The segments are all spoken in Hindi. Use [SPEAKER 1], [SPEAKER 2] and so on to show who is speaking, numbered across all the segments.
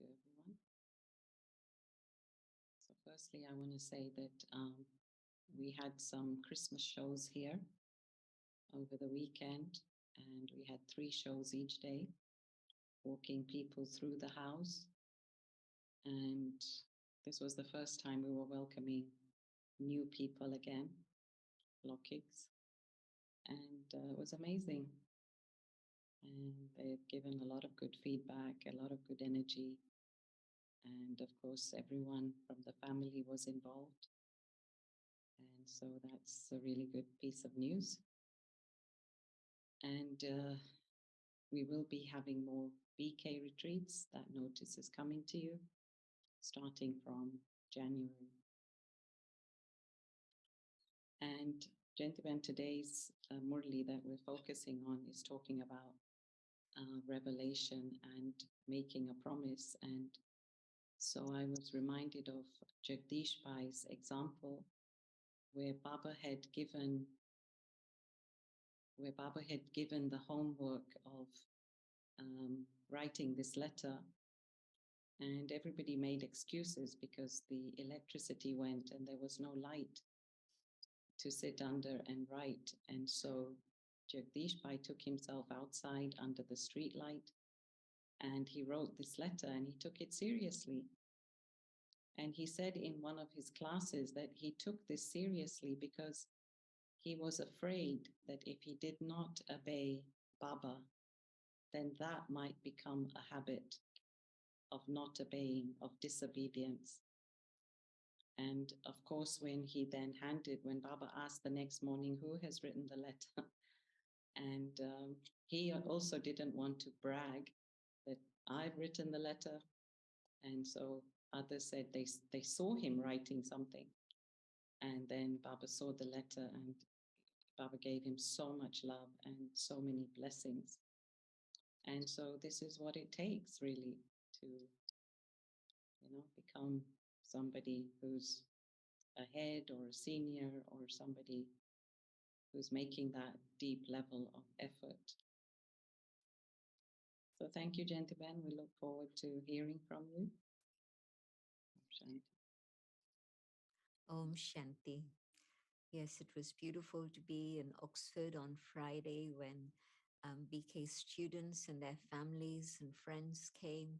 [SPEAKER 1] to everyone. So firstly, I want to say that we had some Christmas shows here over the weekend, and we had 3 shows each day, walking people through the house. And this was the first time we were welcoming new people again, Lokiks, and it was amazing. And they've given a lot of good feedback, a lot of good energy. And of course, everyone from the family was involved. And so that's a really good piece of news. And we will be having more BK retreats. That notice is coming to you starting from January. And gentlemen, today's Murli that we're focusing on is talking about revelation and making a promise. And so I was reminded of Jagdish Bhai's example where Baba had given the homework of writing this letter, and everybody made excuses because the electricity went and there was no light to sit under and write. And so Jagdish Bhai took himself outside under the street light and he wrote this letter, and he took it seriously. And he said in one of his classes that he took this seriously because he was afraid that if he did not obey Baba, then that might become a habit of not obeying, of disobedience. And of course, when Baba asked the next morning, who has written the letter? And he also didn't want to brag that I've written the letter. And so others said they saw him writing something. And then Baba saw the letter, and Baba gave him so much love and so many blessings. And so this is what it takes really to, become somebody who's ahead or a senior or somebody who's making that deep level of effort. So thank you, gentlemen. We look forward to hearing from you. Shanti.
[SPEAKER 2] Om Shanti. Yes, it was beautiful to be in Oxford on Friday when BK students and their families and friends came,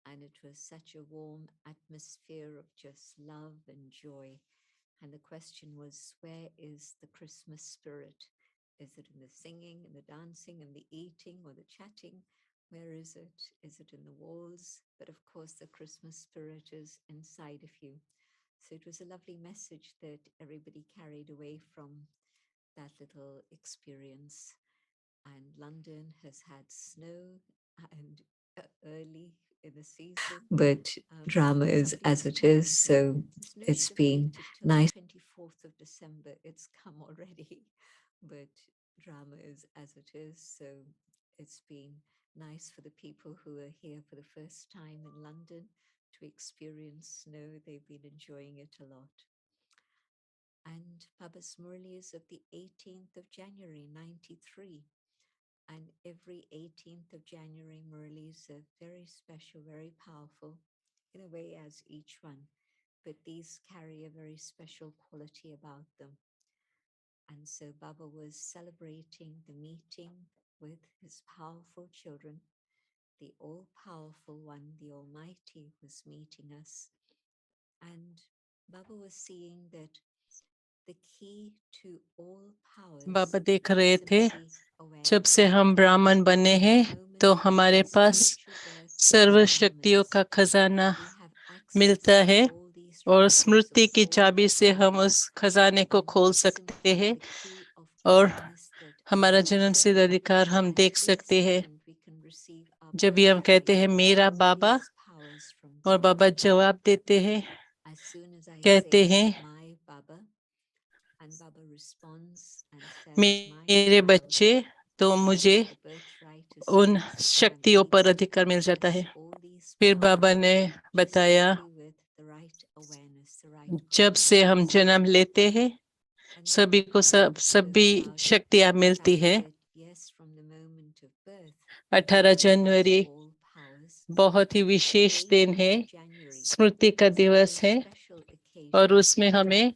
[SPEAKER 2] and it was such a warm atmosphere of just love and joy. And the question was, where is the Christmas spirit? Is it in the singing and the dancing and the eating or the chatting? Where is it? Is it in the walls? But of course, the Christmas spirit is inside of you. So it was a lovely message that everybody carried away from that little experience. And London has had snow and early in the season, but drama is as it is. So it's been nice. 24th of December, it's come already, but drama is as it is. So it's been nice for the people who are here for the first time in London to experience snow. They've been enjoying it a lot. And Baba's Murli is of the 18th of January, 93. And every 18th of January Murlis are very special, very powerful, in a way as each one. But these carry a very special quality about them. And so Baba was celebrating the meeting with his powerful children. The all-powerful one, the Almighty, was meeting us. And Baba was seeing that the key to all powers
[SPEAKER 3] बाबा देख
[SPEAKER 2] is
[SPEAKER 3] रहे थे
[SPEAKER 2] simply
[SPEAKER 3] जब से
[SPEAKER 2] awareness.
[SPEAKER 3] हम ब्राह्मण बने
[SPEAKER 2] From
[SPEAKER 3] हैं
[SPEAKER 2] the moment
[SPEAKER 3] तो
[SPEAKER 2] of
[SPEAKER 3] हमारे
[SPEAKER 2] our
[SPEAKER 3] pass
[SPEAKER 2] spiritual birth
[SPEAKER 3] serve
[SPEAKER 2] as
[SPEAKER 3] शक्तियों का
[SPEAKER 2] Brahmins,
[SPEAKER 3] खजाना
[SPEAKER 2] we have
[SPEAKER 3] मिलता
[SPEAKER 2] access to
[SPEAKER 3] है
[SPEAKER 2] all these
[SPEAKER 3] और
[SPEAKER 2] treasures of
[SPEAKER 3] स्मृति की
[SPEAKER 2] all
[SPEAKER 3] चाबी से हम
[SPEAKER 2] powers.
[SPEAKER 3] उस खजाने को
[SPEAKER 2] And
[SPEAKER 3] खोल
[SPEAKER 2] it's
[SPEAKER 3] सकते
[SPEAKER 2] simply
[SPEAKER 3] हैं
[SPEAKER 2] the key of
[SPEAKER 3] और
[SPEAKER 2] awareness that
[SPEAKER 3] हमारा जन्मसिद्ध
[SPEAKER 2] measure
[SPEAKER 3] अधिकार हम
[SPEAKER 2] and
[SPEAKER 3] देख सकते हैं
[SPEAKER 2] instant we can receive our
[SPEAKER 3] जब भी हम कहते हैं
[SPEAKER 2] birthright of
[SPEAKER 3] मेरा
[SPEAKER 2] all
[SPEAKER 3] Baba
[SPEAKER 2] these powers from
[SPEAKER 3] और
[SPEAKER 2] Baba.
[SPEAKER 3] बाबा जवाब देते हैं
[SPEAKER 2] As soon as I
[SPEAKER 3] कहते
[SPEAKER 2] say
[SPEAKER 3] हैं
[SPEAKER 2] my Baba, and Baba responds and says, my
[SPEAKER 3] मेरे
[SPEAKER 2] child,
[SPEAKER 3] बच्चे तो मुझे
[SPEAKER 2] the birthright is
[SPEAKER 3] उन
[SPEAKER 2] fixed for an
[SPEAKER 3] शक्तियों पर
[SPEAKER 2] age.
[SPEAKER 3] अधिकार मिल जाता है
[SPEAKER 2] Yes, all these
[SPEAKER 3] फिर बाबा
[SPEAKER 2] powers,
[SPEAKER 3] ने
[SPEAKER 2] just
[SPEAKER 3] बताया
[SPEAKER 2] simply with the right awareness, the right
[SPEAKER 3] जब से हम
[SPEAKER 2] consciousness.
[SPEAKER 3] जन्म लेते हैं
[SPEAKER 2] And
[SPEAKER 3] सभी
[SPEAKER 2] then
[SPEAKER 3] को
[SPEAKER 2] Baba
[SPEAKER 3] सभी
[SPEAKER 2] spoke about
[SPEAKER 3] शक्तियां
[SPEAKER 2] the
[SPEAKER 3] मिलती
[SPEAKER 2] fact
[SPEAKER 3] है
[SPEAKER 2] that, yes, from the moment of birth,
[SPEAKER 3] 18
[SPEAKER 2] we possess
[SPEAKER 3] January
[SPEAKER 2] all powers.
[SPEAKER 3] बहुत ही विशेष दिन है, स्मृति का दिवस है और उसमें हमें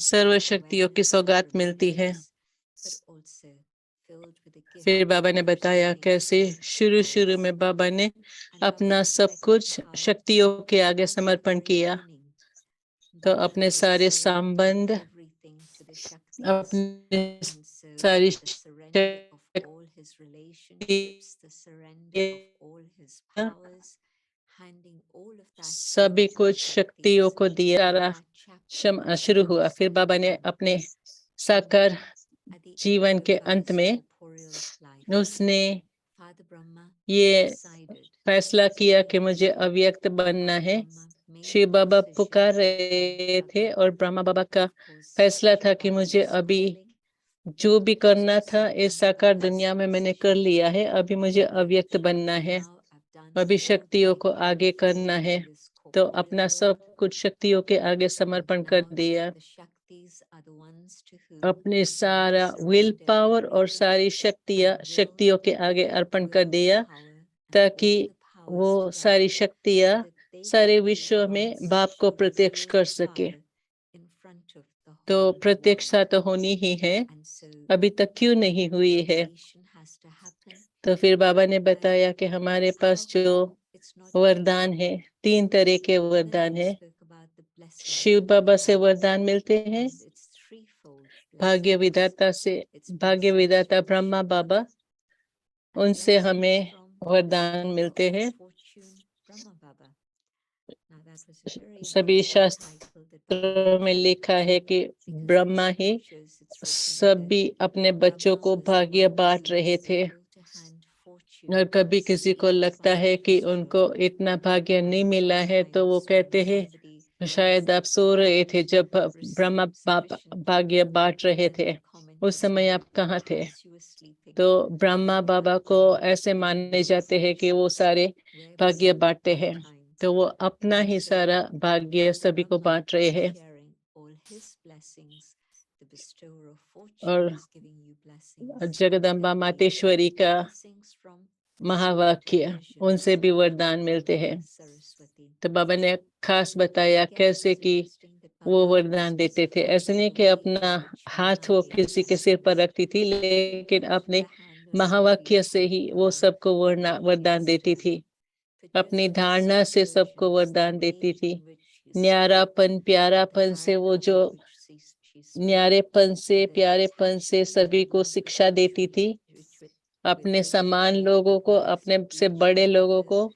[SPEAKER 3] सर्वशक्तियों की सौगात मिलती है। फिर बाबा ने बताया कैसे शुरू शुरू में बाबा ने अपना सब कुछ शक्तियों के आगे समर्पण किया, तो अपने सारे संबंध, अपने सारी सभी कुछ शक्तियों को दिया, सारा शुरू हुआ। फिर बाबा ने अपने साकार जीवन के अंत में उसने ये फैसला किया कि मुझे अव्यक्त बनना है। शिव बाबा पुकार रहे थे और ब्रह्मा बाबा का फैसला था कि मुझे अभी जो भी करना था इस साकार दुनिया में मैंने कर लिया है, अभी मुझे अव्यक्त बनना है, अभी शक्तियों को आगे करना है। तो अपना सब कुछ शक्तियों के आगे समर्पण कर दिया, अपने सारा विल पावर और सारी शक्तियों के आगे अर्पण कर दिया, ताकि वो सारी शक्तियां सारे विश्व में बाप को प्रत्यक्ष कर सके। तो प्रत्यक्षता तो होनी ही है, अभी तक क्यों नहीं हुई है? तो फिर बाबा ने बताया कि हमारे पास जो वरदान है, 3 तरह के वरदान है। शिव बाबा से वरदान मिलते हैं, भाग्य विधाता ब्रह्मा बाबा, उनसे हमें वरदान मिलते हैं। सभी शास्त्रों में लिखा है कि ब्रह्मा ही सभी अपने बच्चों को भाग्य बांट रहे थे, और कभी किसी को लगता है कि उनको इतना भाग्य नहीं मिला है तो वो कहते हैं शायद आप सो रहे थे जब ब्रह्मा बाप भाग्य बांट रहे थे, उस समय आप कहाँ थे? तो ब्रह्मा बाबा को ऐसे माने जाते हैं कि वो सारे भाग्य बांटते हैं, तो वो अपना ही सारा भाग्य सभी को बांट रहे हैं। और जगदम्बा मातेश्वरी का महावाक्य, उनसे भी वरदान मिलते हैं। तो बाबा ने खास बताया कैसे कि वो वरदान देते थे। ऐसे नहीं कि अपना हाथ वो किसी के सिर पर रखती थी, लेकिन अपने महावाक्य से ही वो सबको वरदान देती थी, अपनी धारणा से सबको वरदान देती थी। न्यारापन प्यारापन से, वो जो न्यारेपन से प्यारेपन से सभी को शिक्षा देती थी, अपने समान लोगों को, अपने से बड़े लोगों को,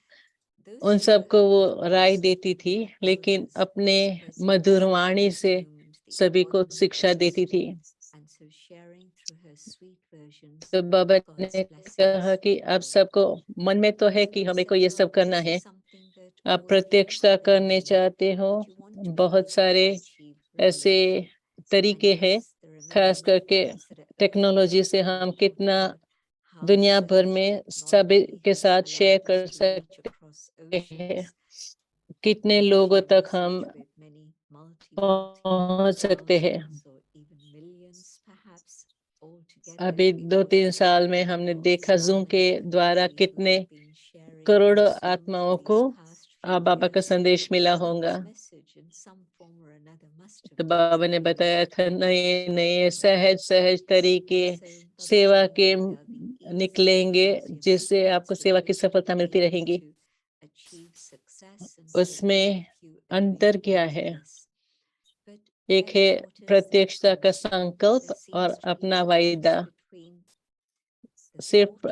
[SPEAKER 3] उन सबको वो राय देती थी, लेकिन अपने मधुर वाणी से सभी को शिक्षा देती थी। तो बाबा ने कहा कि अब सबको मन में तो है कि हमें को ये सब करना है, आप प्रत्यक्षता करने चाहते हो, बहुत सारे ऐसे तरीके हैं, खास करके टेक्नोलॉजी से हम कितना दुनिया भर में सभी के साथ शेयर कर सकते हैं, कितने लोगों तक हम पहुंच सकते हैं। अभी 2-3 साल में हमने देखा जूम के द्वारा कितने करोड़ों आत्माओं को बाबा का संदेश मिला होगा। तो बाबा ने बताया था नए नए सहज तरीके सेवा के निकलेंगे, जिससे आपको सेवा की सफलता मिलती रहेगी। उसमें अंतर क्या है? एक है प्रत्यक्षता का संकल्प और अपना वायदा। सिर्फ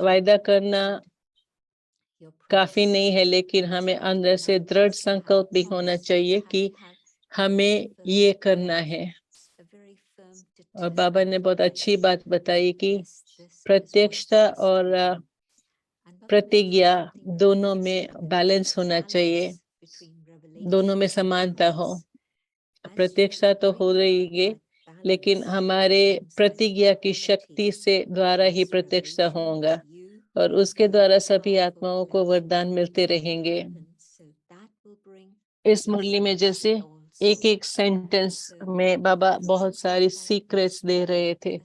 [SPEAKER 3] वायदा करना काफी नहीं है, लेकिन हमें अंदर से दृढ़ संकल्प भी होना चाहिए कि हमें ये करना है। और बाबा ने बहुत अच्छी बात बताई कि प्रत्यक्षता और प्रतिज्ञा दोनों में बैलेंस होना चाहिए, दोनों में समानता हो। प्रत्यक्षता तो हो रही है, लेकिन हमारे प्रतिज्ञा की शक्ति से द्वारा ही प्रत्यक्षता होगा, और उसके द्वारा सभी आत्माओं को वरदान मिलते रहेंगे। इस मुरली में जैसे एक एक सेंटेंस में बाबा बहुत सारी सीक्रेट्स दे रहे थे,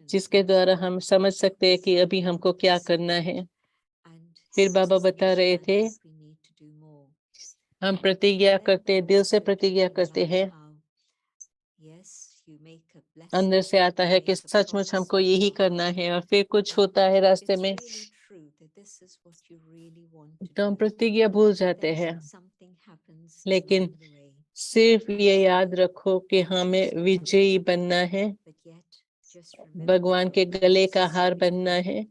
[SPEAKER 3] जिसके द्वारा हम समझ सकते हैं कि अभी हमको क्या करना है। फिर बाबा बता रहे थे, हम प्रतिज्ञा करते, दिल से प्रतिज्ञा करते हैं, अंदर से आता है कि सचमुच हमको यही करना है, और फिर कुछ होता है रास्ते में तो हम प्रतिज्ञा भूल जाते हैं। लेकिन सिर्फ ये याद रखो कि हमें विजयी बनना है, भगवान के गले का हार बनना है,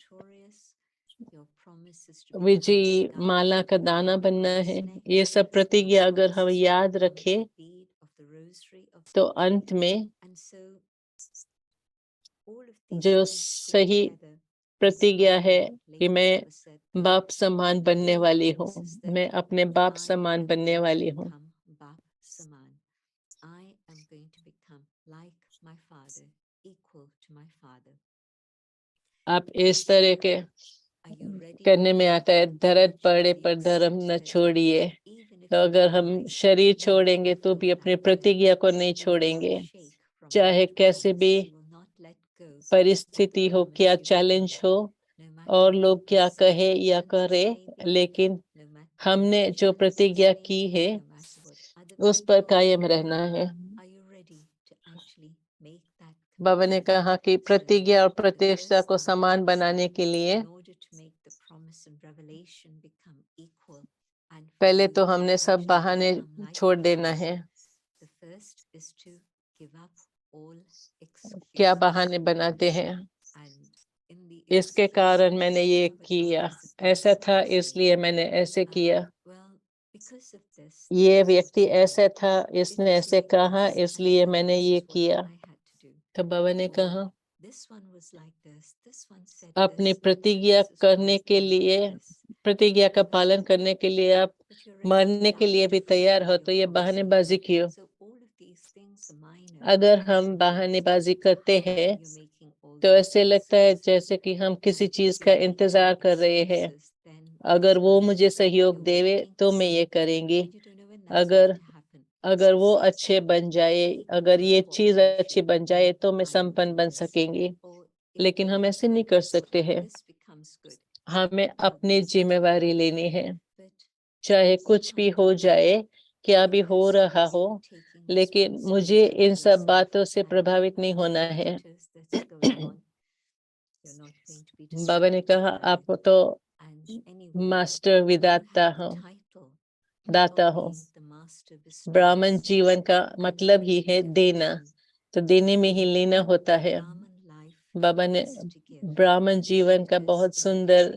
[SPEAKER 3] विजयी माला का दाना बनना है। ये सब प्रतिज्ञा अगर हम याद रखें तो अंत में जो सही प्रतिज्ञा है कि मैं बाप समान बनने वाली हूँ, मैं अपने बाप समान बनने वाली हूँ। आप इस तरह के करने में आता है, दर्द पड़े पर धर्म न छोड़िए। तो अगर हम शरीर छोड़ेंगे तो भी अपनी प्रतिज्ञा को नहीं छोड़ेंगे, चाहे कैसे भी परिस्थिति हो, क्या चैलेंज हो और लोग क्या कहे या करे, लेकिन हमने जो प्रतिज्ञा की है उस पर कायम रहना है। बाबा ने कहा कि प्रतिज्ञा और प्रतिष्ठा को समान बनाने के लिए पहले तो हमने सब बहाने छोड़ देना है। क्या बहाने बनाते हैं, इसके कारण मैंने ये किया, ऐसा था इसलिए मैंने ऐसे किया, ये व्यक्ति ऐसा था इसने ऐसे कहा इसलिए मैंने ये किया। तो बाबा ने कहा अपनी प्रतिज्ञा करने के लिए, प्रतिज्ञा का पालन करने के लिए आप मरने के लिए भी तैयार हो तो ये बहानेबाजी क्यों? अगर हम बहानेबाजी करते हैं तो ऐसे लगता है जैसे कि हम किसी चीज का इंतजार कर रहे हैं, अगर वो मुझे सहयोग देवे तो मैं ये करेंगी, अगर वो अच्छे बन जाए, अगर ये चीज अच्छी बन जाए तो मैं संपन्न बन सकेंगी। लेकिन हम ऐसे नहीं कर सकते हैं, हमें अपनी जिम्मेवारी लेनी है, चाहे कुछ भी हो जाए, क्या भी हो रहा हो, लेकिन मुझे इन सब बातों से प्रभावित नहीं होना है। बाबा ने कहा आप तो मास्टर विदाता हो, दाता हो, ब्राह्मण जीवन का मतलब ही है देना, तो देने में ही लेना होता है। बाबा ने ब्राह्मण जीवन का बहुत सुंदर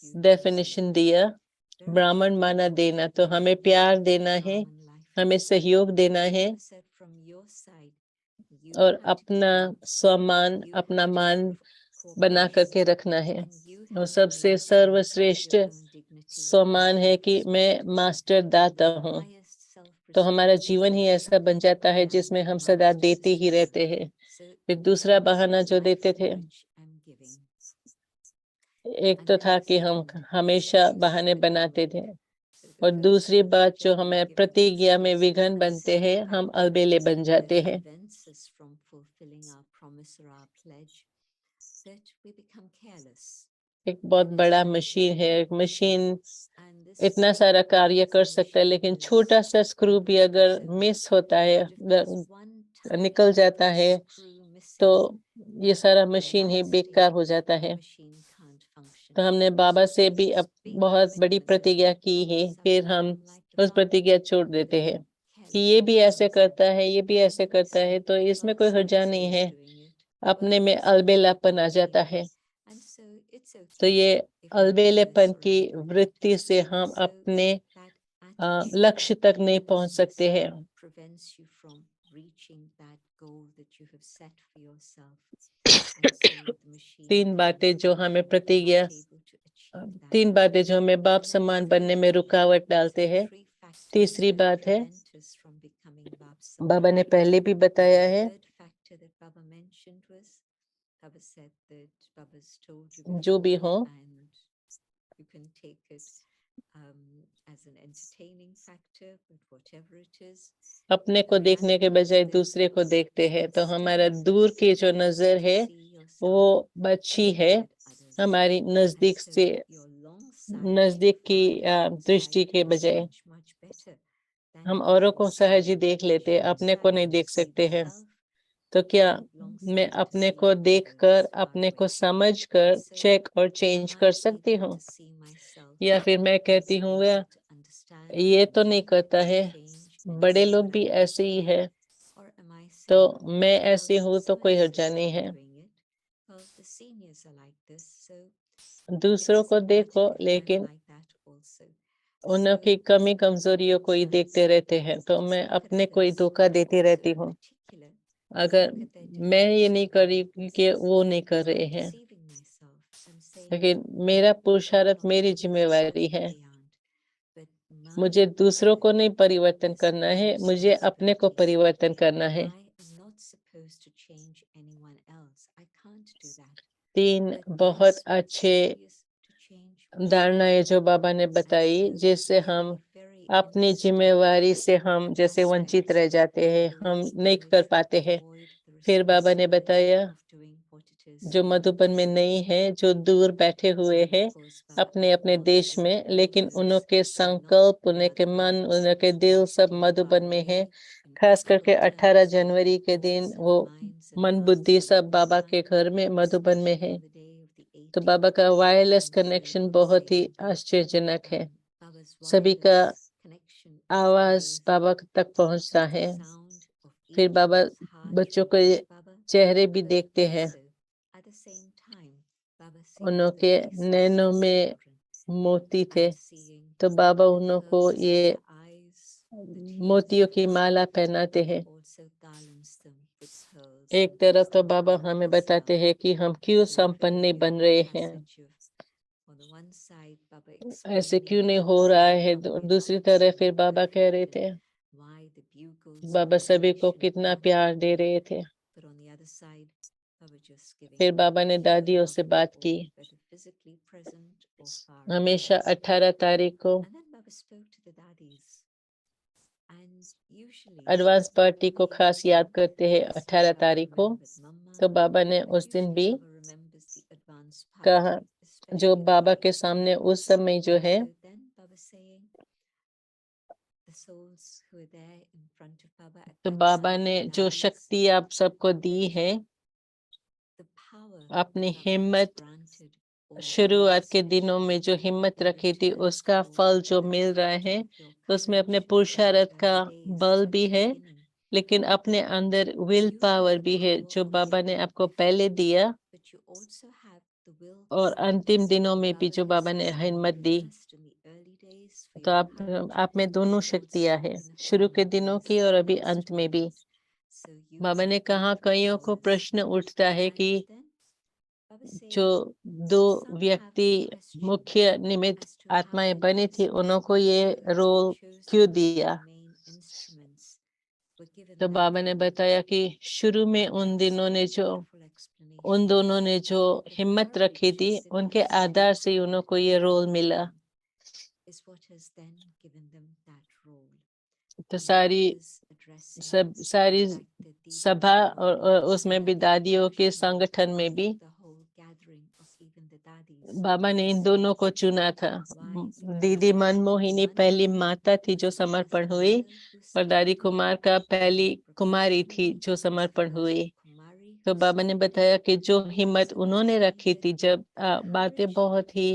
[SPEAKER 3] डेफिनेशन दिया। ब्राह्मण माना देना, तो हमें प्यार देना है, हमें सहयोग देना है और अपना सम्मान, अपना मान बना करके रखना है। और सबसे सर्वश्रेष्ठ सम्मान है कि मैं मास्टर दाता हूँ, तो हमारा जीवन ही ऐसा बन जाता है जिसमें हम सदा देते ही रहते हैं। फिर दूसरा बहाना जो देते थे, एक तो था कि हम हमेशा बहाने बनाते थे, और दूसरी बात जो हमें प्रतिज्ञा में विघ्न बनते हैं, हम अलबेले बन जाते हैं। एक बहुत बड़ा मशीन है, एक मशीन इतना सारा कार्य कर सकता है, लेकिन छोटा सा स्क्रू भी अगर मिस होता है, निकल जाता है, तो ये सारा मशीन ही बेकार हो जाता है। तो हमने बाबा से भी अब बहुत बड़ी प्रतिज्ञा की है, फिर हम उस प्रतिज्ञा छोड़ देते हैं कि ये भी ऐसे करता है, ये भी ऐसे करता है, तो इसमें कोई हर्जा नहीं है, अपने में अलबेलापन आ जाता है। तो ये अलबेलेपन की वृत्ति से हम अपने लक्ष्य तक नहीं पहुंच सकते हैं। तीन बातें जो हमें प्रतिज्ञा, तीन बातें जो हमें बाप समान बनने में रुकावट डालते हैं। तीसरी बात है, बाबा ने पहले भी बताया है, जो भी हो अपने को देखने के बजाय दूसरे को देखते हैं, तो हमारा दूर की जो नजर है वो अच्छी है, हमारी नजदीक से नजदीक की दृष्टि के बजाय हम औरों को सहज ही देख लेते, अपने को नहीं देख सकते हैं। तो क्या मैं अपने को देखकर, अपने को समझकर चेक और चेंज कर सकती हूँ? या फिर मैं कहती हूँ वह ये तो नहीं करता है, बड़े लोग भी ऐसे ही है, तो मैं ऐसी हूँ तो कोई हर्जा नहीं है। दूसरों को देखो, लेकिन उनकी कमी कमजोरियों को ही देखते रहते हैं, तो मैं अपने को ही धोखा देती रहती हूँ। अगर मैं ये नहीं कर रही कि वो नहीं कर रहे हैं, लेकिन मेरा पुरुषार्थ मेरी जिम्मेवारी है। मुझे दूसरों को नहीं परिवर्तन करना है, मुझे अपने को परिवर्तन करना है। 3 बहुत अच्छे धारणाएं जो बाबा ने बताई, जिससे हम अपनी जिम्मेवारी से हम जैसे वंचित रह जाते हैं, हम नहीं कर पाते हैं। फिर बाबा ने बताया जो मधुबन में नहीं है, जो दूर बैठे हुए हैं अपने अपने देश में, लेकिन उनके संकल्प, उनके मन, उनके दिल सब मधुबन में है। खास करके 18 जनवरी के दिन वो मन बुद्धि सब बाबा के घर में मधुबन में है। तो बाबा का वायरलेस कनेक्शन बहुत ही आश्चर्यजनक है। सभी का आवाज बाबा तक पहुंचता है। फिर बाबा बच्चों के चेहरे भी देखते हैं, उनके नैनों में मोती थे, तो बाबा उनको ये मोतियों की माला पहनाते हैं। एक तरफ तो बाबा हमें बताते हैं कि हम क्यों संपन्न नहीं बन रहे हैं, ऐसे क्यों नहीं हो रहा है। दूसरी तरफ फिर बाबा कह रहे थे, बाबा सभी को कितना प्यार दे रहे थे। फिर बाबा ने दादियों से बात की। हमेशा 18 तारीख को एडवांस पार्टी को खास याद करते हैं, 18 तारीख को। तो बाबा ने उस दिन भी कहा, जो बाबा के सामने उस समय जो है, तो बाबा ने जो शक्ति आप सबको दी है, अपनी हिम्मत, शुरुआत के दिनों में जो हिम्मत रखी थी, उसका फल जो मिल रहा है, उसमें अपने पुरुषार्थ का बल भी है, लेकिन अपने अंदर विल पावर भी है जो बाबा ने आपको पहले दिया, और अंतिम दिनों में भी जो बाबा ने हिम्मत दी। तो आप में दोनों शक्तियां हैं, शुरू के दिनों की और अभी अंत में भी। बाबा ने कहा, कईयों को प्रश्न उठता है कि जो 2 व्यक्ति मुख्य निमित्त आत्माएं बनी थी, उनको ये रोल क्यों दिया। तो बाबा ने बताया कि शुरू में उन दोनों ने जो हिम्मत रखी थी, उनके आधार से उनको ये रोल मिला। तो सारी सभा और उसमें भी दादियों के संगठन में भी बाबा ने इन दोनों को चुना था। दीदी मनमोहिनी पहली माता थी जो समर्पण हुई, और दादी कुमार का पहली कुमारी थी जो समर्पण हुई। तो बाबा ने बताया कि जो हिम्मत उन्होंने रखी थी, जब बातें बहुत ही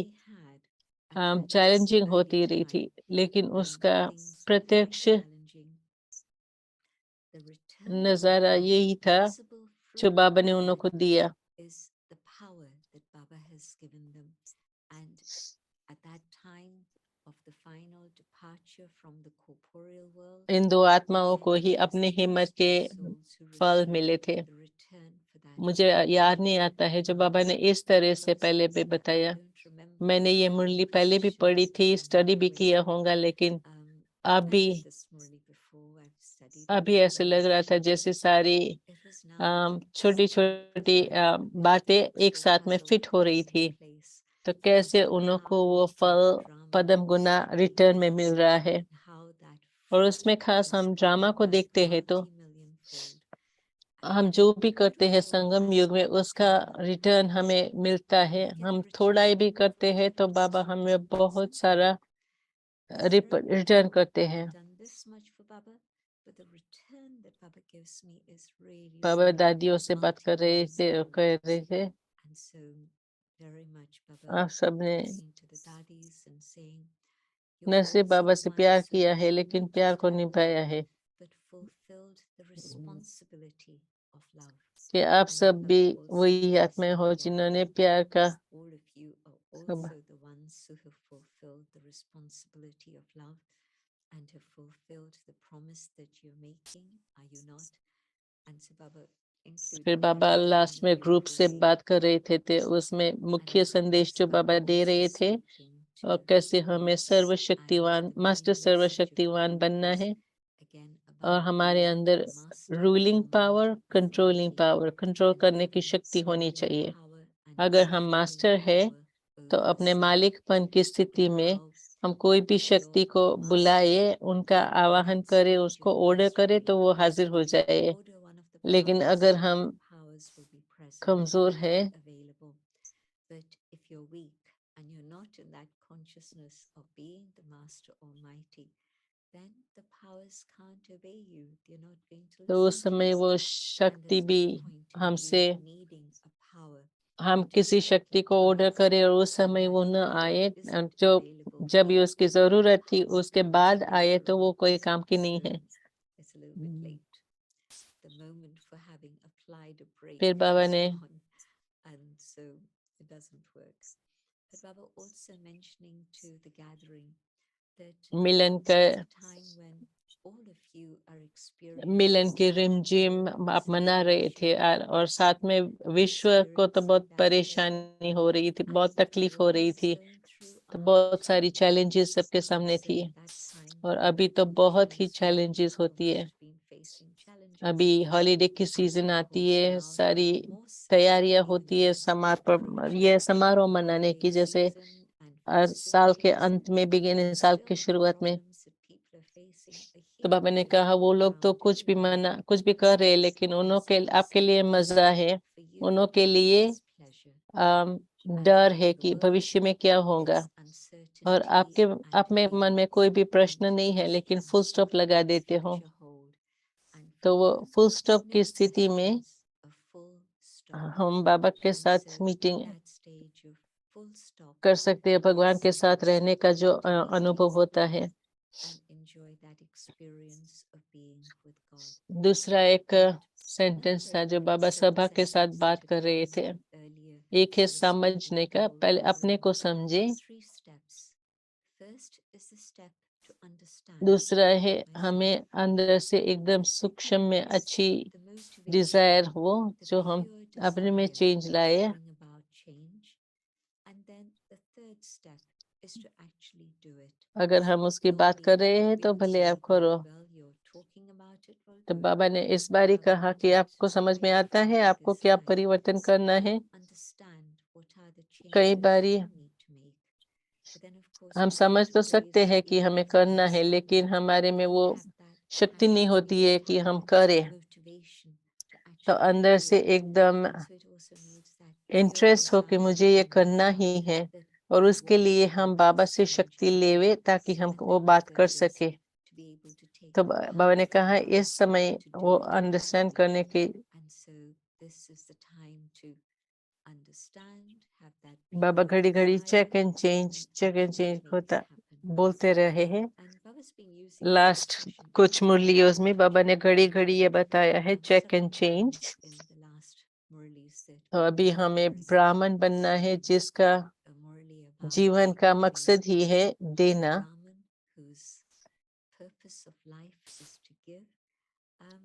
[SPEAKER 3] चैलेंजिंग होती रही थी, लेकिन उसका प्रत्यक्ष नजारा यही था जो बाबा ने उनको दिया। इन 2 आत्माओं को ही अपनी हिम्मत के फल मिले थे। मुझे याद नहीं आता है जो बाबा ने इस तरह से पहले भी बताया। मैंने ये मुरली पहले भी पढ़ी थी, स्टडी भी किया होगा, लेकिन अभी ऐसे लग रहा था जैसे सारी छोटी छोटी बातें एक साथ में फिट हो रही थी। तो कैसे उनको वो फल पद्म गुना रिटर्न में मिल रहा है। और उसमें खास हम ड्रामा को देखते हैं तो हम जो भी करते हैं संगम युग में उसका रिटर्न हमें मिलता है। हम थोड़ा ही भी करते हैं तो बाबा हमें बहुत सारा रिटर्न करते हैं। बाबा दादियों से बात कर रहे थे, कह रहे थे आप सबने न सिर्फ बाबा से प्यार किया है लेकिन प्यार को निभाया है, कि आप सब भी वही आत्माएं हो जिन्होंने प्यार का सब
[SPEAKER 2] and have fulfilled the promise that you're making, are you not? And so Baba
[SPEAKER 3] फिर बाबा लास्ट में ग्रुप से बात कर रहे थे उसमें मुख्य संदेश जो बाबा दे रहे थे और कैसे हमें सर्वशक्तिवान मास्टर सर्वशक्तिवान बनना है और हमारे अंदर ruling power, controlling power, control करने की शक्ति होनी चाहिए। अगर हम मास्टर है तो अपने मालिकपन की स्थिति में हम कोई भी शक्ति को बुलाए, उनका आवाहन करे, उसको ऑर्डर करे तो वो हाजिर हो जाए। लेकिन अगर हम कमजोर है तो उस समय वो शक्ति भी हमसे, हम किसी शक्ति को ऑर्डर करें और उस समय वो न आए, जो जब ये उसकी जरूरत थी उसके बाद आए तो वो कोई काम की नहीं है। फिर बाबा ने मिलन के रिमझिम आप मना रहे थे और साथ में विश्व को तो बहुत परेशानी हो रही थी, बहुत तकलीफ हो रही थी, तो बहुत सारी चैलेंजेस सबके सामने थी और अभी तो बहुत ही चैलेंजेस होती है। अभी हॉलीडे की सीजन आती है, सारी तैयारियां होती है समारोह मनाने की, जैसे साल के अंत में बिगिनिंग साल की शुरुआत में। तो बाबा ने कहा वो लोग तो कुछ भी कर रहे हैं लेकिन आपके लिए मजा है, उन्हों के लिए डर है कि भविष्य में क्या होगा और आप में मन में कोई भी प्रश्न नहीं है लेकिन फुल स्टॉप लगा देते हो। तो वो फुल स्टॉप की स्थिति में हम बाबा के साथ मीटिंग कर सकते हैं, भगवान के साथ रहने का जो अनुभव होता है। दूसरा एक सेंटेंस था जो बाबा सभा के साथ बात कर रहे थे, एक है समझने का, पहले अपने को समझे, दूसरा है हमें अंदर से एकदम सूक्ष्म में अच्छी डिजायर हो जो हम अपने में चेंज लाए, अगर हम उसकी बात कर रहे हैं तो भले आप करो। तो बाबा ने इस बार ही कहा कि आपको समझ में आता है आपको क्या परिवर्तन करना है। कई बारी हम समझ तो सकते हैं कि हमें करना है लेकिन हमारे में वो शक्ति नहीं होती है कि हम करें, तो अंदर से एकदम इंटरेस्ट हो कि मुझे ये करना ही है और उसके लिए हम बाबा से शक्ति लेवे ताकि हम वो बात कर सके। तो बाबा ने कहा इस समय वो अंडरस्टैंड करने की, बाबा घड़ी घड़ी चेक एंड चेंज होता बोलते रहे हैं। लास्ट कुछ मुरलियों में बाबा ने घड़ी घड़ी ये बताया है चेक एंड चेंज। तो अभी हमें ब्राह्मण बनना है जिसका जीवन का मकसद ही है देना।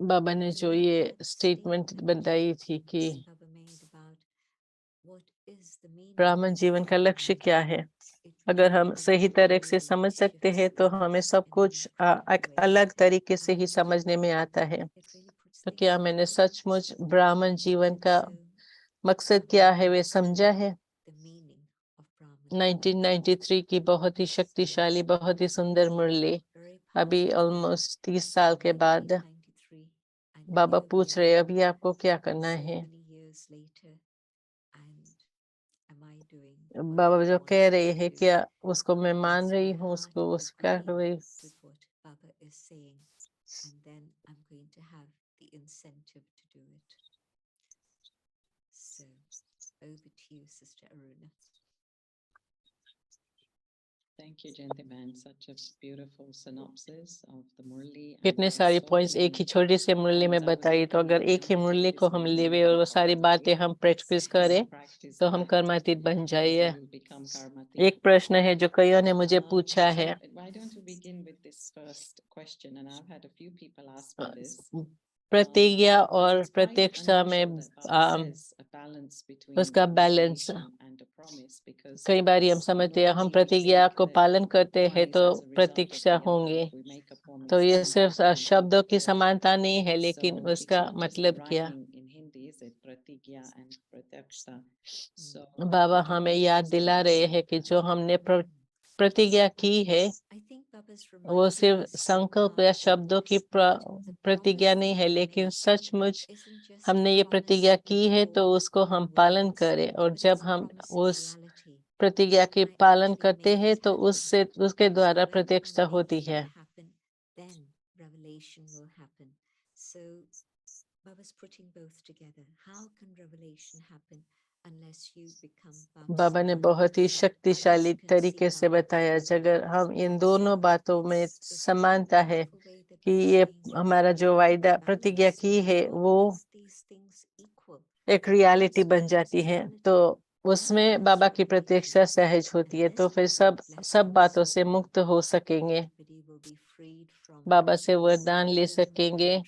[SPEAKER 3] बाबा ने जो ये स्टेटमेंट बताई थी कि ब्राह्मण जीवन का लक्ष्य क्या है, अगर हम सही तरह से समझ सकते हैं तो हमें सब कुछ एक अलग तरीके से ही समझने में आता है। तो क्या मैंने सचमुच ब्राह्मण जीवन का मकसद क्या है वे समझा है। 1993 की बहुत ही शक्तिशाली, बहुत ही सुंदर मुरली, अभी ऑलमोस्ट 30 साल के बाद बाबा पूछ रहे अभी आपको क्या करना है। बाबा जो कह रही है क्या उसको मैं मान रही हूँ, उसको क्या कर रही।
[SPEAKER 2] And then I'm going to have the incentive to do it. So over to you, Sister Aruna.
[SPEAKER 1] Thank you, gentlemen. Such a beautiful synopsis of the Murli.
[SPEAKER 3] कितने सारे पॉइंट्स एक ही छोटी सी मुरली में बताई, तो अगर एक ही मुरली को हम लेवे और वो सारी बातें हम प्रैक्टिस करें तो हम कर्मातीत बन जाइए। एक प्रश्न है जो कईयों ने मुझे पूछा है, प्रतिज्ञा और प्रत्यक्षता में उसका बैलेंस। कई बार हम समझते हैं हम प्रतिज्ञा को पालन करते हैं तो प्रतीक्षा होंगे, तो ये सिर्फ शब्दों की समानता नहीं है, लेकिन उसका मतलब क्या। बाबा हमें याद दिला रहे हैं कि जो हमने प्रतिज्ञा की है वो सिर्फ संकल्प या शब्दों की प्रतिज्ञा नहीं है, लेकिन सचमुच हमने ये प्रतिज्ञा की है तो उसको हम पालन करें। और जब हम उस प्रतिज्ञा के पालन करते हैं तो उससे उसके द्वारा प्रत्यक्षता होती है। बाबा ने बहुत ही शक्तिशाली तरीके से बताया, अगर हम इन दोनों बातों में समानता है कि ये हमारा जो वायदा प्रतिज्ञा की है वो एक रियलिटी बन जाती है, तो उसमें बाबा की प्रत्यक्षता सहज होती है, तो फिर सब बातों से मुक्त हो सकेंगे, बाबा से वरदान ले सकेंगे,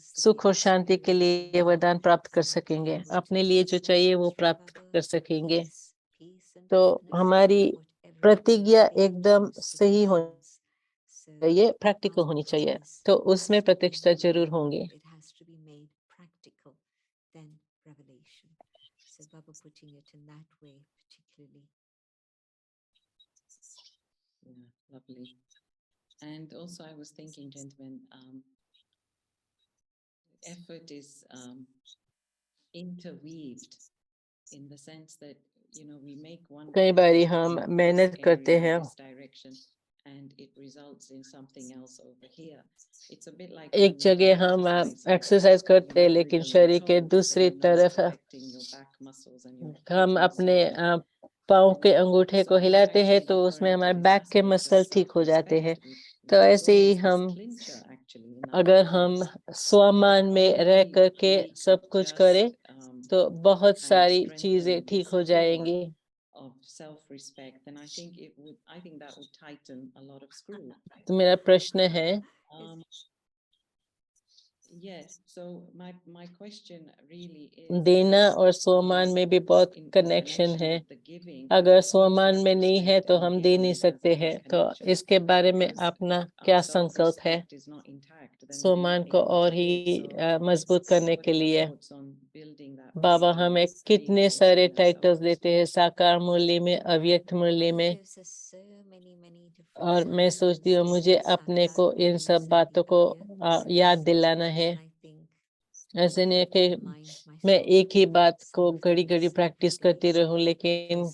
[SPEAKER 3] सुख और शांति के लिए वरदान प्राप्त कर सकेंगे, अपने लिए जो चाहिए वो प्राप्त कर सकेंगे। तो हमारी प्रतिज्ञा एकदम सही होनी चाहिए, प्रैक्टिकल होनी चाहिए, तो उसमें प्रत्यक्षता जरूर होंगे।
[SPEAKER 2] So Baba putting it in that way particularly.
[SPEAKER 1] Yeah, lovely. And also I was thinking, gentlemen, effort is interweaved in the sense that, you know, we make one
[SPEAKER 3] कई बारी हम मेहनत करते हैं
[SPEAKER 1] and it results in something else over here. It's a bit like
[SPEAKER 3] एक जगह हम एक्सरसाइज करते हैं लेकिन शरीर के दूसरी तरफ हम अपने पाँव के अंगूठे को हिलाते हैं तो उसमें हमारे बैक के मसल ठीक हो जाते हैं। तो ऐसे ही हम अगर हम स्वमान में रह करके सब कुछ करें तो बहुत सारी चीजें ठीक हो जाएंगी।
[SPEAKER 1] of self-respect, then I think that would tighten a lot of screw.
[SPEAKER 3] तो मेरा प्रश्न है
[SPEAKER 1] yeah, so my question really is
[SPEAKER 3] देना और स्वमान में भी बहुत कनेक्शन है, अगर स्वमान में नहीं है तो हम दे नहीं सकते हैं, तो इसके बारे में अपना क्या संकल्प है स्वमान को और ही मजबूत करने के लिए। बाबा हमें कितने सारे टाइटल्स देते हैं, साकार मुरली में, अव्यक्त मुरली में, और मैं सोचती हूँ मुझे अपने को इन सब बातों को याद दिलाना है। ऐसे नहीं कि मैं एक ही बात को घड़ी घड़ी प्रैक्टिस करती रहूं, लेकिन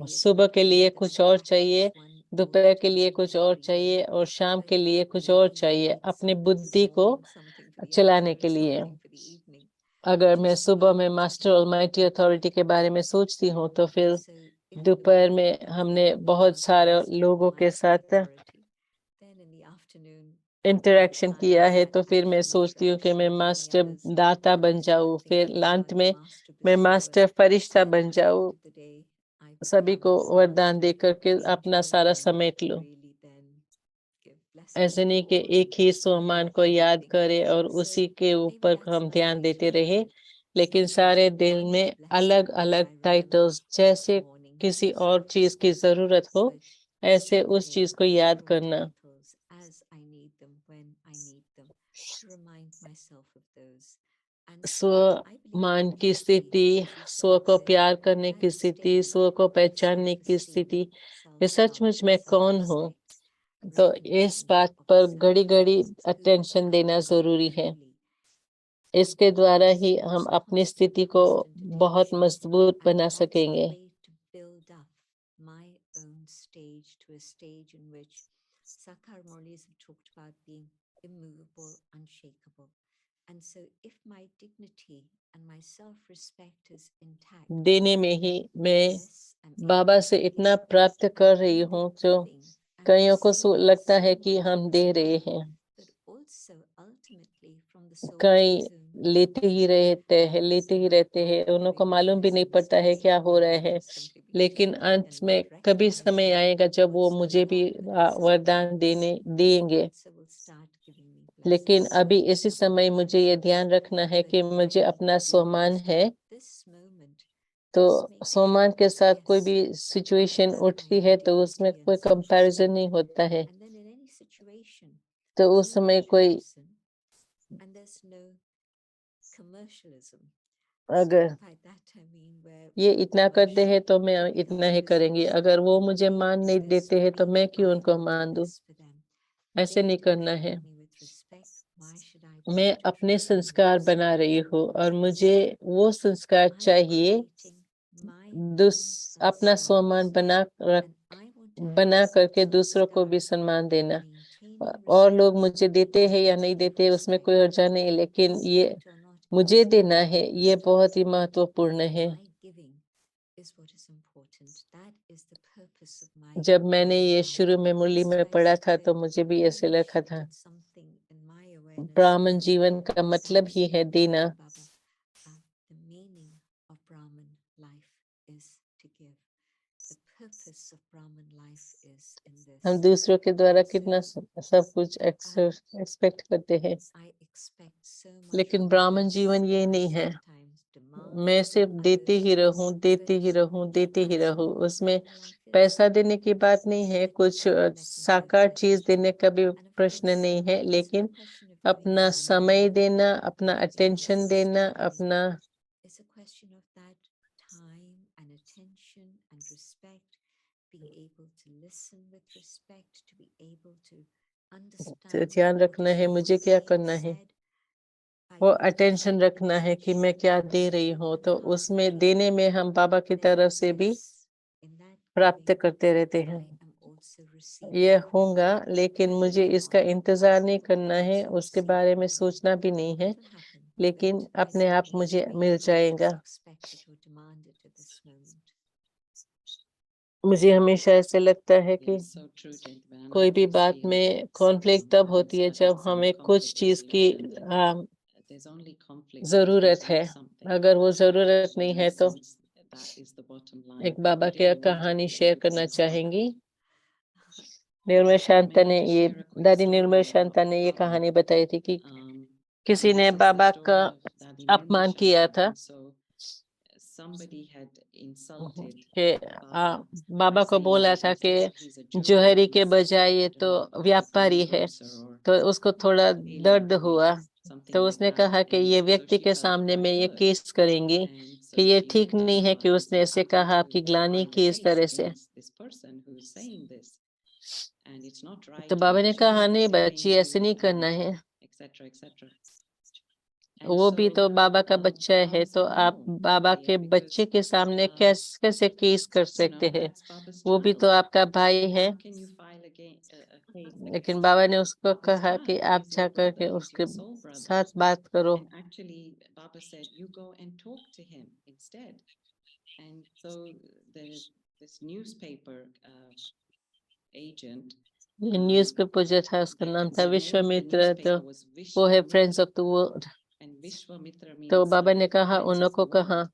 [SPEAKER 3] सुबह के लिए कुछ और चाहिए, दोपहर के लिए कुछ और चाहिए और शाम के लिए कुछ और चाहिए अपनी बुद्धि को चलाने के लिए। अगर मैं सुबह में मास्टर ऑलमाइटी अथॉरिटी के बारे में सोचती हूँ तो फिर दोपहर में हमने बहुत सारे लोगों के साथ इंटरेक्शन किया है, तो फिर मैं सोचती हूँ कि मैं मास्टर दाता बन जाऊँ, फिर अंत में मैं मास्टर फरिश्ता बन जाऊँ, सभी को वरदान दे करके अपना सारा समेट लूं। ऐसे नहीं कि एक ही स्वमान को याद करे और उसी के ऊपर हम ध्यान देते रहे, लेकिन सारे दिन में अलग अलग टाइटल्स, जैसे किसी और चीज की जरूरत हो ऐसे उस चीज को याद करना। स्व मान की स्थिति, स्व को प्यार करने की स्थिति, स्व को पहचानने की स्थिति, ये सचमुच मैं कौन हूँ, तो इस बात पर घड़ी घड़ी अटेंशन देना जरूरी है। इसके द्वारा ही हम अपनी स्थिति को बहुत मजबूत बना सकेंगे।
[SPEAKER 2] My own stage to a stage in which Sakhar Murlis have talked about being immovable, unshakable. And so if my dignity and my self-respect is intact,
[SPEAKER 3] देने में ही मैं
[SPEAKER 2] yes, I'm able
[SPEAKER 3] Baba
[SPEAKER 2] to
[SPEAKER 3] से
[SPEAKER 2] give.
[SPEAKER 3] इतना प्राप्त कर
[SPEAKER 2] And
[SPEAKER 3] रही
[SPEAKER 2] in
[SPEAKER 3] हूँ
[SPEAKER 2] that
[SPEAKER 3] जो
[SPEAKER 2] giving, I'm
[SPEAKER 3] कईयों को
[SPEAKER 2] receiving
[SPEAKER 3] लगता
[SPEAKER 2] so
[SPEAKER 3] है कि
[SPEAKER 2] much
[SPEAKER 3] हम
[SPEAKER 2] from
[SPEAKER 3] दे रहे
[SPEAKER 2] Swami,
[SPEAKER 3] हैं,
[SPEAKER 2] but also ultimately from the soul
[SPEAKER 3] कई
[SPEAKER 2] to whom
[SPEAKER 3] लेते ही
[SPEAKER 2] I'm
[SPEAKER 3] रहते हैं, उन्हों को मालूम भी नहीं पड़ता है क्या हो रहा है, लेकिन अंत में कभी समय आएगा जब वो मुझे भी वरदान देंगे। लेकिन अभी इसी समय मुझे ये ध्यान रखना है कि मुझे अपना सम्मान है, तो सम्मान के साथ कोई भी सिचुएशन उठती है तो उसमें कोई कंपैरिजन नहीं होता है, तो उस समय कोई अगर ये इतना करते हैं तो मैं इतना ही करेंगी, अगर वो मुझे मान नहीं देते हैं तो मैं क्यों उनको मान दूं, ऐसे नहीं करना है। मैं अपने संस्कार बना रही हूँ और मुझे वो संस्कार चाहिए, अपना सम्मान बना करके दूसरों को भी सम्मान देना। और लोग मुझे देते हैं या नहीं देते उसमें कोई अर्जा नहीं, लेकिन ये मुझे देना है, ये बहुत ही महत्वपूर्ण है। जब मैंने ये शुरू में मुरली में पढ़ा था तो मुझे भी ऐसे लगा था, ब्राह्मण जीवन का मतलब ही है देना। हम दूसरों के द्वारा कितना सब कुछ एक्सपेक्ट करते हैं, लेकिन ब्राह्मण जीवन ये नहीं है। मैं सिर्फ देते ही रहूं, देते ही रहूं, देते ही रहूं। उसमें पैसा देने की बात नहीं है, कुछ साकार चीज देने का भी प्रश्न नहीं है, लेकिन अपना समय देना, अपना अटेंशन देना, अपना ध्यान रखना है मुझे क्या करना है, वो अटेंशन रखना है कि मैं क्या दे रही हूँ, तो उसमें देने में हम बाबा की तरफ से भी प्राप्त करते रहते हैं। ये होगा, लेकिन मुझे इसका इंतजार नहीं करना है, उसके बारे में सोचना भी नहीं है, लेकिन अपने आप मुझे मिल जाएगा। मुझे हमेशा ऐसे लगता है कि कोई भी बात में कॉन्फ्लिक्ट तब होती है जब हमें कुछ चीज की जरूरत है, अगर वो जरूरत नहीं है तो एक बाबा की कहानी शेयर करना चाहेंगी। निर्मल शांता ने ये दादी निर्मल शांता ने ये कहानी बताई थी कि किसी ने बाबा का अपमान किया था कि बाबा को बोला था कि जोहरी के बजाय ये तो व्यापारी है, तो उसको थोड़ा दर्द हुआ, तो उसने कहा कि ये व्यक्ति के सामने मैं ये केस करेंगी कि ये ठीक नहीं है कि उसने ऐसे कहा, आपकी ग्लानि की इस तरह से। तो बाबा ने कहा नहीं बच्ची, ऐसे नहीं करना है, वो भी तो बाबा का बच्चा है, तो आप बाबा के बच्चे के सामने कैसे केस कर सकते हैं, वो भी तो आपका भाई है। लेकिन बाबा ने उसको कहा कि आप जाकर के उसके साथ बात करो। ये न्यूज़पेपर जो था उसका नाम था विश्वामित्र, तो वो है फ्रेंड्स ऑफ द वर्ल्ड। तो बाबा ने कहा उनको कहा,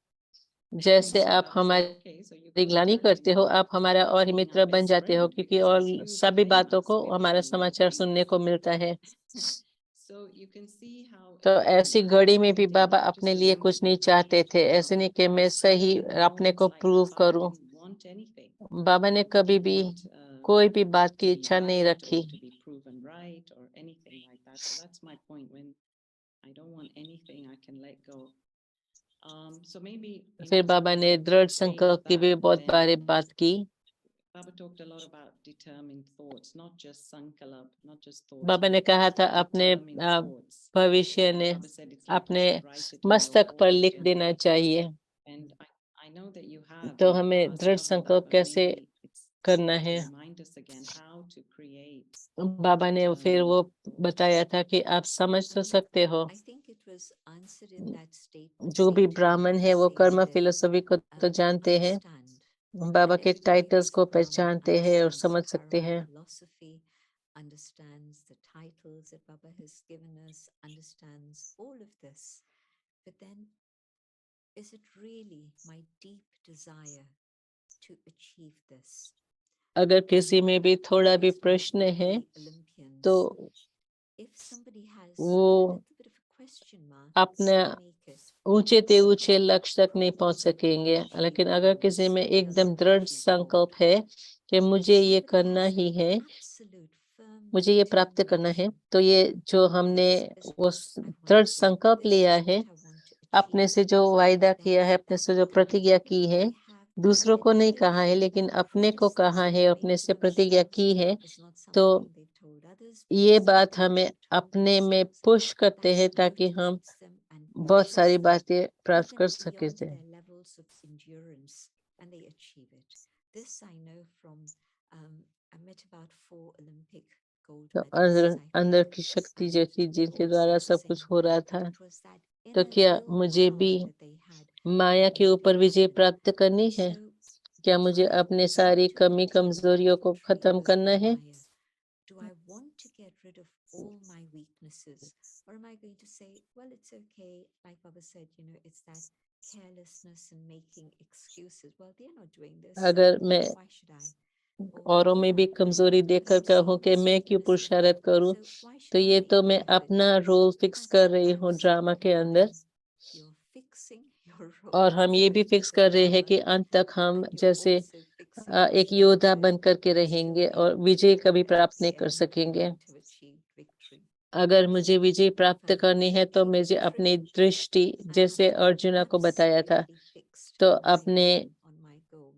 [SPEAKER 3] जैसे आप हमारी ग्लानि करते हो, आप हमारा और ही मित्र बन जाते हो, क्योंकि और सभी बातों को हमारा समाचार सुनने को मिलता है। तो ऐसी घड़ी में भी बाबा अपने लिए कुछ नहीं चाहते थे, ऐसे नहीं कि मैं सही अपने को प्रूव करूं। बाबा ने कभी भी कोई भी बात की इच्छा नहीं रखी। फिर बाबा ने दृढ़ संकल्प की भी बहुत बार बात की
[SPEAKER 1] Baba talked a lot about determined thoughts, not just sankalp, not just thoughts.
[SPEAKER 3] बाबा ने
[SPEAKER 1] but
[SPEAKER 3] कहा था अपने
[SPEAKER 1] determined thoughts.
[SPEAKER 3] भविष्य ने
[SPEAKER 1] Baba said it's like you
[SPEAKER 3] अपने
[SPEAKER 1] should write it on your
[SPEAKER 3] मस्तक पर
[SPEAKER 1] wall,
[SPEAKER 3] लिख
[SPEAKER 1] Jyoti.
[SPEAKER 3] देना चाहिए।
[SPEAKER 1] And I know that you have
[SPEAKER 3] तो
[SPEAKER 1] in the
[SPEAKER 3] हमें
[SPEAKER 1] past,
[SPEAKER 3] दृढ़
[SPEAKER 1] haven't you?
[SPEAKER 3] संकल्प
[SPEAKER 1] But
[SPEAKER 3] कैसे
[SPEAKER 1] maybe it's
[SPEAKER 3] करना
[SPEAKER 1] good to
[SPEAKER 3] है।
[SPEAKER 1] remind us again how to create
[SPEAKER 3] बाबा ने फिर वो
[SPEAKER 1] determined
[SPEAKER 3] बताया
[SPEAKER 1] thoughts.
[SPEAKER 3] था कि आप समझ तो सकते हो,
[SPEAKER 2] I think it was answered in that statement.
[SPEAKER 3] जो भी
[SPEAKER 2] Saint
[SPEAKER 3] ब्राह्मण
[SPEAKER 2] Teresa
[SPEAKER 3] है वो
[SPEAKER 2] says
[SPEAKER 3] कर्म
[SPEAKER 2] that,
[SPEAKER 3] फिलोसफी को तो जानते हैं,
[SPEAKER 2] understand.
[SPEAKER 3] बाबा
[SPEAKER 2] And
[SPEAKER 3] के
[SPEAKER 2] everybody
[SPEAKER 3] टाइटल्स
[SPEAKER 2] who's a
[SPEAKER 3] को
[SPEAKER 2] Brahmin
[SPEAKER 3] पहचानते हैं और
[SPEAKER 2] understands
[SPEAKER 3] समझ सकते
[SPEAKER 2] karma
[SPEAKER 3] हैं।
[SPEAKER 2] philosophy, understands the titles that Baba has given us, understands all of this. But then, is it really my deep desire to achieve this?
[SPEAKER 3] अगर किसी में भी थोड़ा भी
[SPEAKER 2] Always when
[SPEAKER 3] प्रश्न
[SPEAKER 2] all
[SPEAKER 3] है
[SPEAKER 2] the Olympians,
[SPEAKER 3] तो
[SPEAKER 2] if somebody has
[SPEAKER 3] वो
[SPEAKER 2] a little bit of a question mark,
[SPEAKER 3] अपने
[SPEAKER 2] they make it.
[SPEAKER 3] ऊंचे ते ऊंचे लक्ष्य तक नहीं पहुंच सकेंगे। लेकिन अगर किसी में एकदम दृढ़ संकल्प है कि मुझे ये
[SPEAKER 2] Somebody
[SPEAKER 3] करना
[SPEAKER 2] has
[SPEAKER 3] ही
[SPEAKER 2] an
[SPEAKER 3] है,
[SPEAKER 2] absolute firm
[SPEAKER 3] मुझे ये प्राप्त करना है,
[SPEAKER 2] determination.
[SPEAKER 3] तो ये जो हमने
[SPEAKER 2] This is
[SPEAKER 3] वो
[SPEAKER 2] what I want
[SPEAKER 3] दृढ़
[SPEAKER 2] to do.
[SPEAKER 3] संकल्प
[SPEAKER 2] This
[SPEAKER 3] लिया
[SPEAKER 2] is
[SPEAKER 3] है,
[SPEAKER 2] what I want to
[SPEAKER 3] अपने
[SPEAKER 2] achieve.
[SPEAKER 3] से जो वायदा
[SPEAKER 2] Then
[SPEAKER 3] किया है, अपने
[SPEAKER 2] at
[SPEAKER 3] से जो
[SPEAKER 2] the time,
[SPEAKER 3] प्रतिज्ञा की
[SPEAKER 2] even
[SPEAKER 3] है,
[SPEAKER 2] if I have
[SPEAKER 3] दूसरों को नहीं कहा है
[SPEAKER 2] anything
[SPEAKER 3] लेकिन
[SPEAKER 2] to
[SPEAKER 3] अपने को
[SPEAKER 2] criticize
[SPEAKER 3] कहा
[SPEAKER 2] or
[SPEAKER 3] है,
[SPEAKER 2] make
[SPEAKER 3] अपने से
[SPEAKER 2] no
[SPEAKER 3] प्रतिज्ञा
[SPEAKER 2] sense,
[SPEAKER 3] की है,
[SPEAKER 2] is not
[SPEAKER 3] तो
[SPEAKER 2] something they've told others, but
[SPEAKER 3] ये
[SPEAKER 2] it's
[SPEAKER 3] बात
[SPEAKER 2] something
[SPEAKER 3] हमें
[SPEAKER 2] they've told
[SPEAKER 3] अपने में
[SPEAKER 2] themselves.
[SPEAKER 3] पुश करते
[SPEAKER 2] That
[SPEAKER 3] हैं ताकि हम
[SPEAKER 2] motivates them and
[SPEAKER 3] बहुत
[SPEAKER 2] pushes
[SPEAKER 3] सारी
[SPEAKER 2] them
[SPEAKER 3] बातें प्राप्त कर
[SPEAKER 2] even
[SPEAKER 3] सके
[SPEAKER 2] beyond
[SPEAKER 3] थे।
[SPEAKER 2] their levels of endurance, and they achieve it. This I know from, I met about 4 Olympic gold
[SPEAKER 3] तो
[SPEAKER 2] medalists, I
[SPEAKER 3] अंदर
[SPEAKER 2] think,
[SPEAKER 3] की शक्ति जो
[SPEAKER 2] and
[SPEAKER 3] थी
[SPEAKER 2] they
[SPEAKER 3] जिनके
[SPEAKER 2] all
[SPEAKER 3] द्वारा
[SPEAKER 2] said the
[SPEAKER 3] सब
[SPEAKER 2] same
[SPEAKER 3] कुछ हो रहा
[SPEAKER 2] thing,
[SPEAKER 3] था,
[SPEAKER 2] that it was that
[SPEAKER 3] तो
[SPEAKER 2] inner
[SPEAKER 3] क्या मुझे भी
[SPEAKER 2] willpower that they had
[SPEAKER 3] Maya
[SPEAKER 2] that
[SPEAKER 3] के
[SPEAKER 2] made
[SPEAKER 3] ऊपर
[SPEAKER 2] it
[SPEAKER 3] विजय
[SPEAKER 2] happen.
[SPEAKER 3] प्राप्त करनी है?
[SPEAKER 2] So
[SPEAKER 3] क्या
[SPEAKER 2] if
[SPEAKER 3] मुझे
[SPEAKER 2] I
[SPEAKER 3] अपने
[SPEAKER 2] want
[SPEAKER 3] सारी
[SPEAKER 2] to
[SPEAKER 3] कमी
[SPEAKER 2] attain
[SPEAKER 3] कमजोरियों को
[SPEAKER 2] victory
[SPEAKER 3] खत्म
[SPEAKER 2] over
[SPEAKER 3] करना है?
[SPEAKER 2] Maya, do I want to get rid of all my weaknesses? Or am I going to say, well, it's okay. Like Baba said, it's that carelessness and making excuses. Well, they're not doing this, so
[SPEAKER 3] अगर मैं
[SPEAKER 2] why should I? Or
[SPEAKER 3] औरों
[SPEAKER 2] if
[SPEAKER 3] में भी
[SPEAKER 2] I'm
[SPEAKER 3] कमजोरी देखकर
[SPEAKER 2] focusing
[SPEAKER 3] कहूँ कि
[SPEAKER 2] on
[SPEAKER 3] मैं क्यों
[SPEAKER 2] students,
[SPEAKER 3] पुरुषार्थ करूं,
[SPEAKER 2] so why
[SPEAKER 3] तो
[SPEAKER 2] should I
[SPEAKER 3] ये
[SPEAKER 2] make
[SPEAKER 3] तो
[SPEAKER 2] my
[SPEAKER 3] मैं
[SPEAKER 2] life
[SPEAKER 3] अपना
[SPEAKER 2] difficult?
[SPEAKER 3] रोल फिक्स
[SPEAKER 2] And
[SPEAKER 3] कर रही हूँ ड्रामा
[SPEAKER 2] absolutely
[SPEAKER 3] के अंदर।
[SPEAKER 2] fine. You're fixing your
[SPEAKER 3] और
[SPEAKER 2] role
[SPEAKER 3] हम
[SPEAKER 2] as
[SPEAKER 3] ये
[SPEAKER 2] a
[SPEAKER 3] भी फिक्स कर रहे हैं
[SPEAKER 2] Baba,
[SPEAKER 3] कि अंत तक हम
[SPEAKER 2] and you're
[SPEAKER 3] जैसे
[SPEAKER 2] also fixing
[SPEAKER 3] एक
[SPEAKER 2] yourself
[SPEAKER 3] योद्धा
[SPEAKER 2] that
[SPEAKER 3] बन करके
[SPEAKER 2] you're still
[SPEAKER 3] रहेंगे और
[SPEAKER 2] able to
[SPEAKER 3] विजय
[SPEAKER 2] do
[SPEAKER 3] कभी प्राप्त नहीं
[SPEAKER 2] X
[SPEAKER 3] कर
[SPEAKER 2] and
[SPEAKER 3] सकेंगे।
[SPEAKER 2] going to achieve victory.
[SPEAKER 3] अगर मुझे विजय प्राप्त
[SPEAKER 2] Fine.
[SPEAKER 3] करनी है तो
[SPEAKER 2] Keep
[SPEAKER 3] मुझे
[SPEAKER 2] the
[SPEAKER 3] अपनी
[SPEAKER 2] trigger.
[SPEAKER 3] दृष्टि,
[SPEAKER 2] I have
[SPEAKER 3] जैसे
[SPEAKER 2] to be
[SPEAKER 3] अर्जुना को बताया था,
[SPEAKER 2] absolutely fixed
[SPEAKER 3] तो
[SPEAKER 2] on my
[SPEAKER 3] अपने
[SPEAKER 2] vision, on my goal.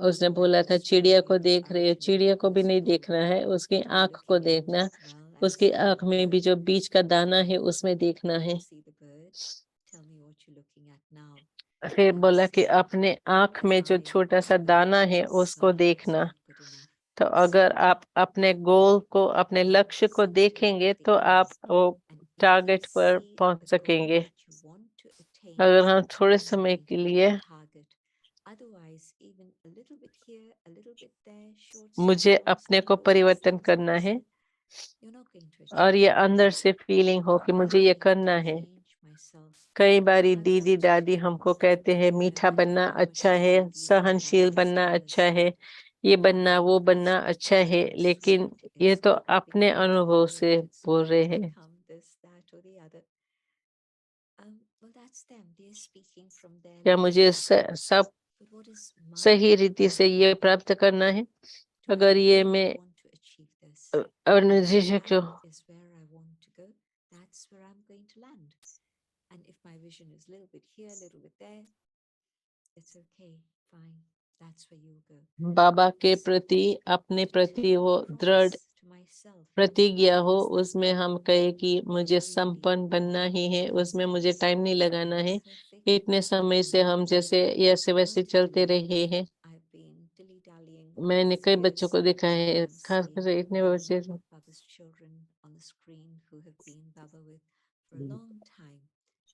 [SPEAKER 3] उसने
[SPEAKER 2] Like
[SPEAKER 3] बोला था
[SPEAKER 2] the
[SPEAKER 3] चिड़िया
[SPEAKER 2] story
[SPEAKER 3] को
[SPEAKER 2] of
[SPEAKER 3] देख रही है,
[SPEAKER 2] Arjuna
[SPEAKER 3] चिड़िया को भी
[SPEAKER 2] who's
[SPEAKER 3] नहीं
[SPEAKER 2] told,
[SPEAKER 3] देखना है, उसकी
[SPEAKER 2] what are you
[SPEAKER 3] आंख को
[SPEAKER 2] looking at?
[SPEAKER 3] देखना,
[SPEAKER 2] Well, I'm
[SPEAKER 3] उसकी
[SPEAKER 2] seeing
[SPEAKER 3] आंख
[SPEAKER 2] a
[SPEAKER 3] में भी
[SPEAKER 2] bird.
[SPEAKER 3] जो बीज का दाना है उसमें देखना
[SPEAKER 2] I
[SPEAKER 3] है।
[SPEAKER 2] can see the bird. Tell me what you're looking at now.
[SPEAKER 3] फिर
[SPEAKER 2] I'm
[SPEAKER 3] बोला कि
[SPEAKER 2] seeing
[SPEAKER 3] अपने आंख
[SPEAKER 2] the
[SPEAKER 3] में जो
[SPEAKER 2] eye
[SPEAKER 3] छोटा
[SPEAKER 2] of
[SPEAKER 3] सा
[SPEAKER 2] the
[SPEAKER 3] दाना
[SPEAKER 2] bird.
[SPEAKER 3] है उसको
[SPEAKER 2] Sorry, that's
[SPEAKER 3] देखना।
[SPEAKER 2] not good enough.
[SPEAKER 3] तो
[SPEAKER 2] See
[SPEAKER 3] अगर आप अपने गोल को, अपने लक्ष्य को
[SPEAKER 2] something
[SPEAKER 3] देखेंगे
[SPEAKER 2] of the
[SPEAKER 3] तो आप
[SPEAKER 2] eye.
[SPEAKER 3] वो
[SPEAKER 2] And if you
[SPEAKER 3] टारगेट पर
[SPEAKER 2] see
[SPEAKER 3] पहुंच
[SPEAKER 2] the goal
[SPEAKER 3] सकेंगे।
[SPEAKER 2] that you want to attain,
[SPEAKER 3] अगर हम थोड़े
[SPEAKER 2] that's
[SPEAKER 3] समय
[SPEAKER 2] going
[SPEAKER 3] के
[SPEAKER 2] to be
[SPEAKER 3] लिए
[SPEAKER 2] your target. Otherwise, even a little bit here, a little bit there, short
[SPEAKER 3] मुझे
[SPEAKER 2] step, long
[SPEAKER 3] अपने
[SPEAKER 2] step,
[SPEAKER 3] को
[SPEAKER 2] all these
[SPEAKER 3] परिवर्तन
[SPEAKER 2] things,
[SPEAKER 3] करना
[SPEAKER 2] Baba
[SPEAKER 3] है
[SPEAKER 2] said, you're not going to
[SPEAKER 3] और
[SPEAKER 2] achieve
[SPEAKER 3] ये
[SPEAKER 2] it.
[SPEAKER 3] अंदर से फीलिंग हो कि मुझे
[SPEAKER 2] I'm
[SPEAKER 3] ये
[SPEAKER 2] going
[SPEAKER 3] करना
[SPEAKER 2] to
[SPEAKER 3] है।
[SPEAKER 2] change myself.
[SPEAKER 3] कई बारी
[SPEAKER 2] I've
[SPEAKER 3] दीदी
[SPEAKER 2] got
[SPEAKER 3] दादी
[SPEAKER 2] to
[SPEAKER 3] हमको कहते हैं
[SPEAKER 2] get
[SPEAKER 3] मीठा
[SPEAKER 2] rid of
[SPEAKER 3] बनना
[SPEAKER 2] how
[SPEAKER 3] अच्छा
[SPEAKER 2] much
[SPEAKER 3] है,
[SPEAKER 2] greedy we
[SPEAKER 3] सहनशील
[SPEAKER 2] have as
[SPEAKER 3] बनना अच्छा
[SPEAKER 2] mothers.
[SPEAKER 3] है, ये बनना वो बनना अच्छा है, लेकिन ये तो अपने अनुभव से बोल रहे हैं।
[SPEAKER 2] Become this, that, or the other. Well, that's them. They're speaking from their
[SPEAKER 3] क्या
[SPEAKER 2] life.
[SPEAKER 3] मुझे सब
[SPEAKER 2] But what is my
[SPEAKER 3] सही रीति से
[SPEAKER 2] life?
[SPEAKER 3] ये प्राप्त करना है?
[SPEAKER 2] Do I
[SPEAKER 3] अगर ये
[SPEAKER 2] really
[SPEAKER 3] मैं
[SPEAKER 2] want to achieve this?
[SPEAKER 3] अनिर्देशक जो
[SPEAKER 2] That is where I want to go. That's where I'm going to land. And if my vision is a little bit here, a little bit there, it's okay, fine. That's where you'll go.
[SPEAKER 3] बाबा के प्रति, अपने प्रति वो दृढ़
[SPEAKER 2] Promise to myself
[SPEAKER 3] प्रतिज्ञा हो,
[SPEAKER 2] is that
[SPEAKER 3] उसमें हम कहे कि मुझे
[SPEAKER 2] really
[SPEAKER 3] संपन्न बनना ही है, उसमें मुझे टाइम नहीं लगाना है।
[SPEAKER 2] perfect.
[SPEAKER 3] इतने समय से हम जैसे ऐसे वैसे
[SPEAKER 2] Can't
[SPEAKER 3] चलते
[SPEAKER 2] believe
[SPEAKER 3] रहे हैं।
[SPEAKER 2] I've been dilly-dallying
[SPEAKER 3] मैंने
[SPEAKER 2] for
[SPEAKER 3] कई
[SPEAKER 2] years.
[SPEAKER 3] बच्चों को देखा है,
[SPEAKER 2] Can't
[SPEAKER 3] खास
[SPEAKER 2] see
[SPEAKER 3] कर इतने बच्चे
[SPEAKER 2] Baba's children on the screen who have been Baba with for a long time.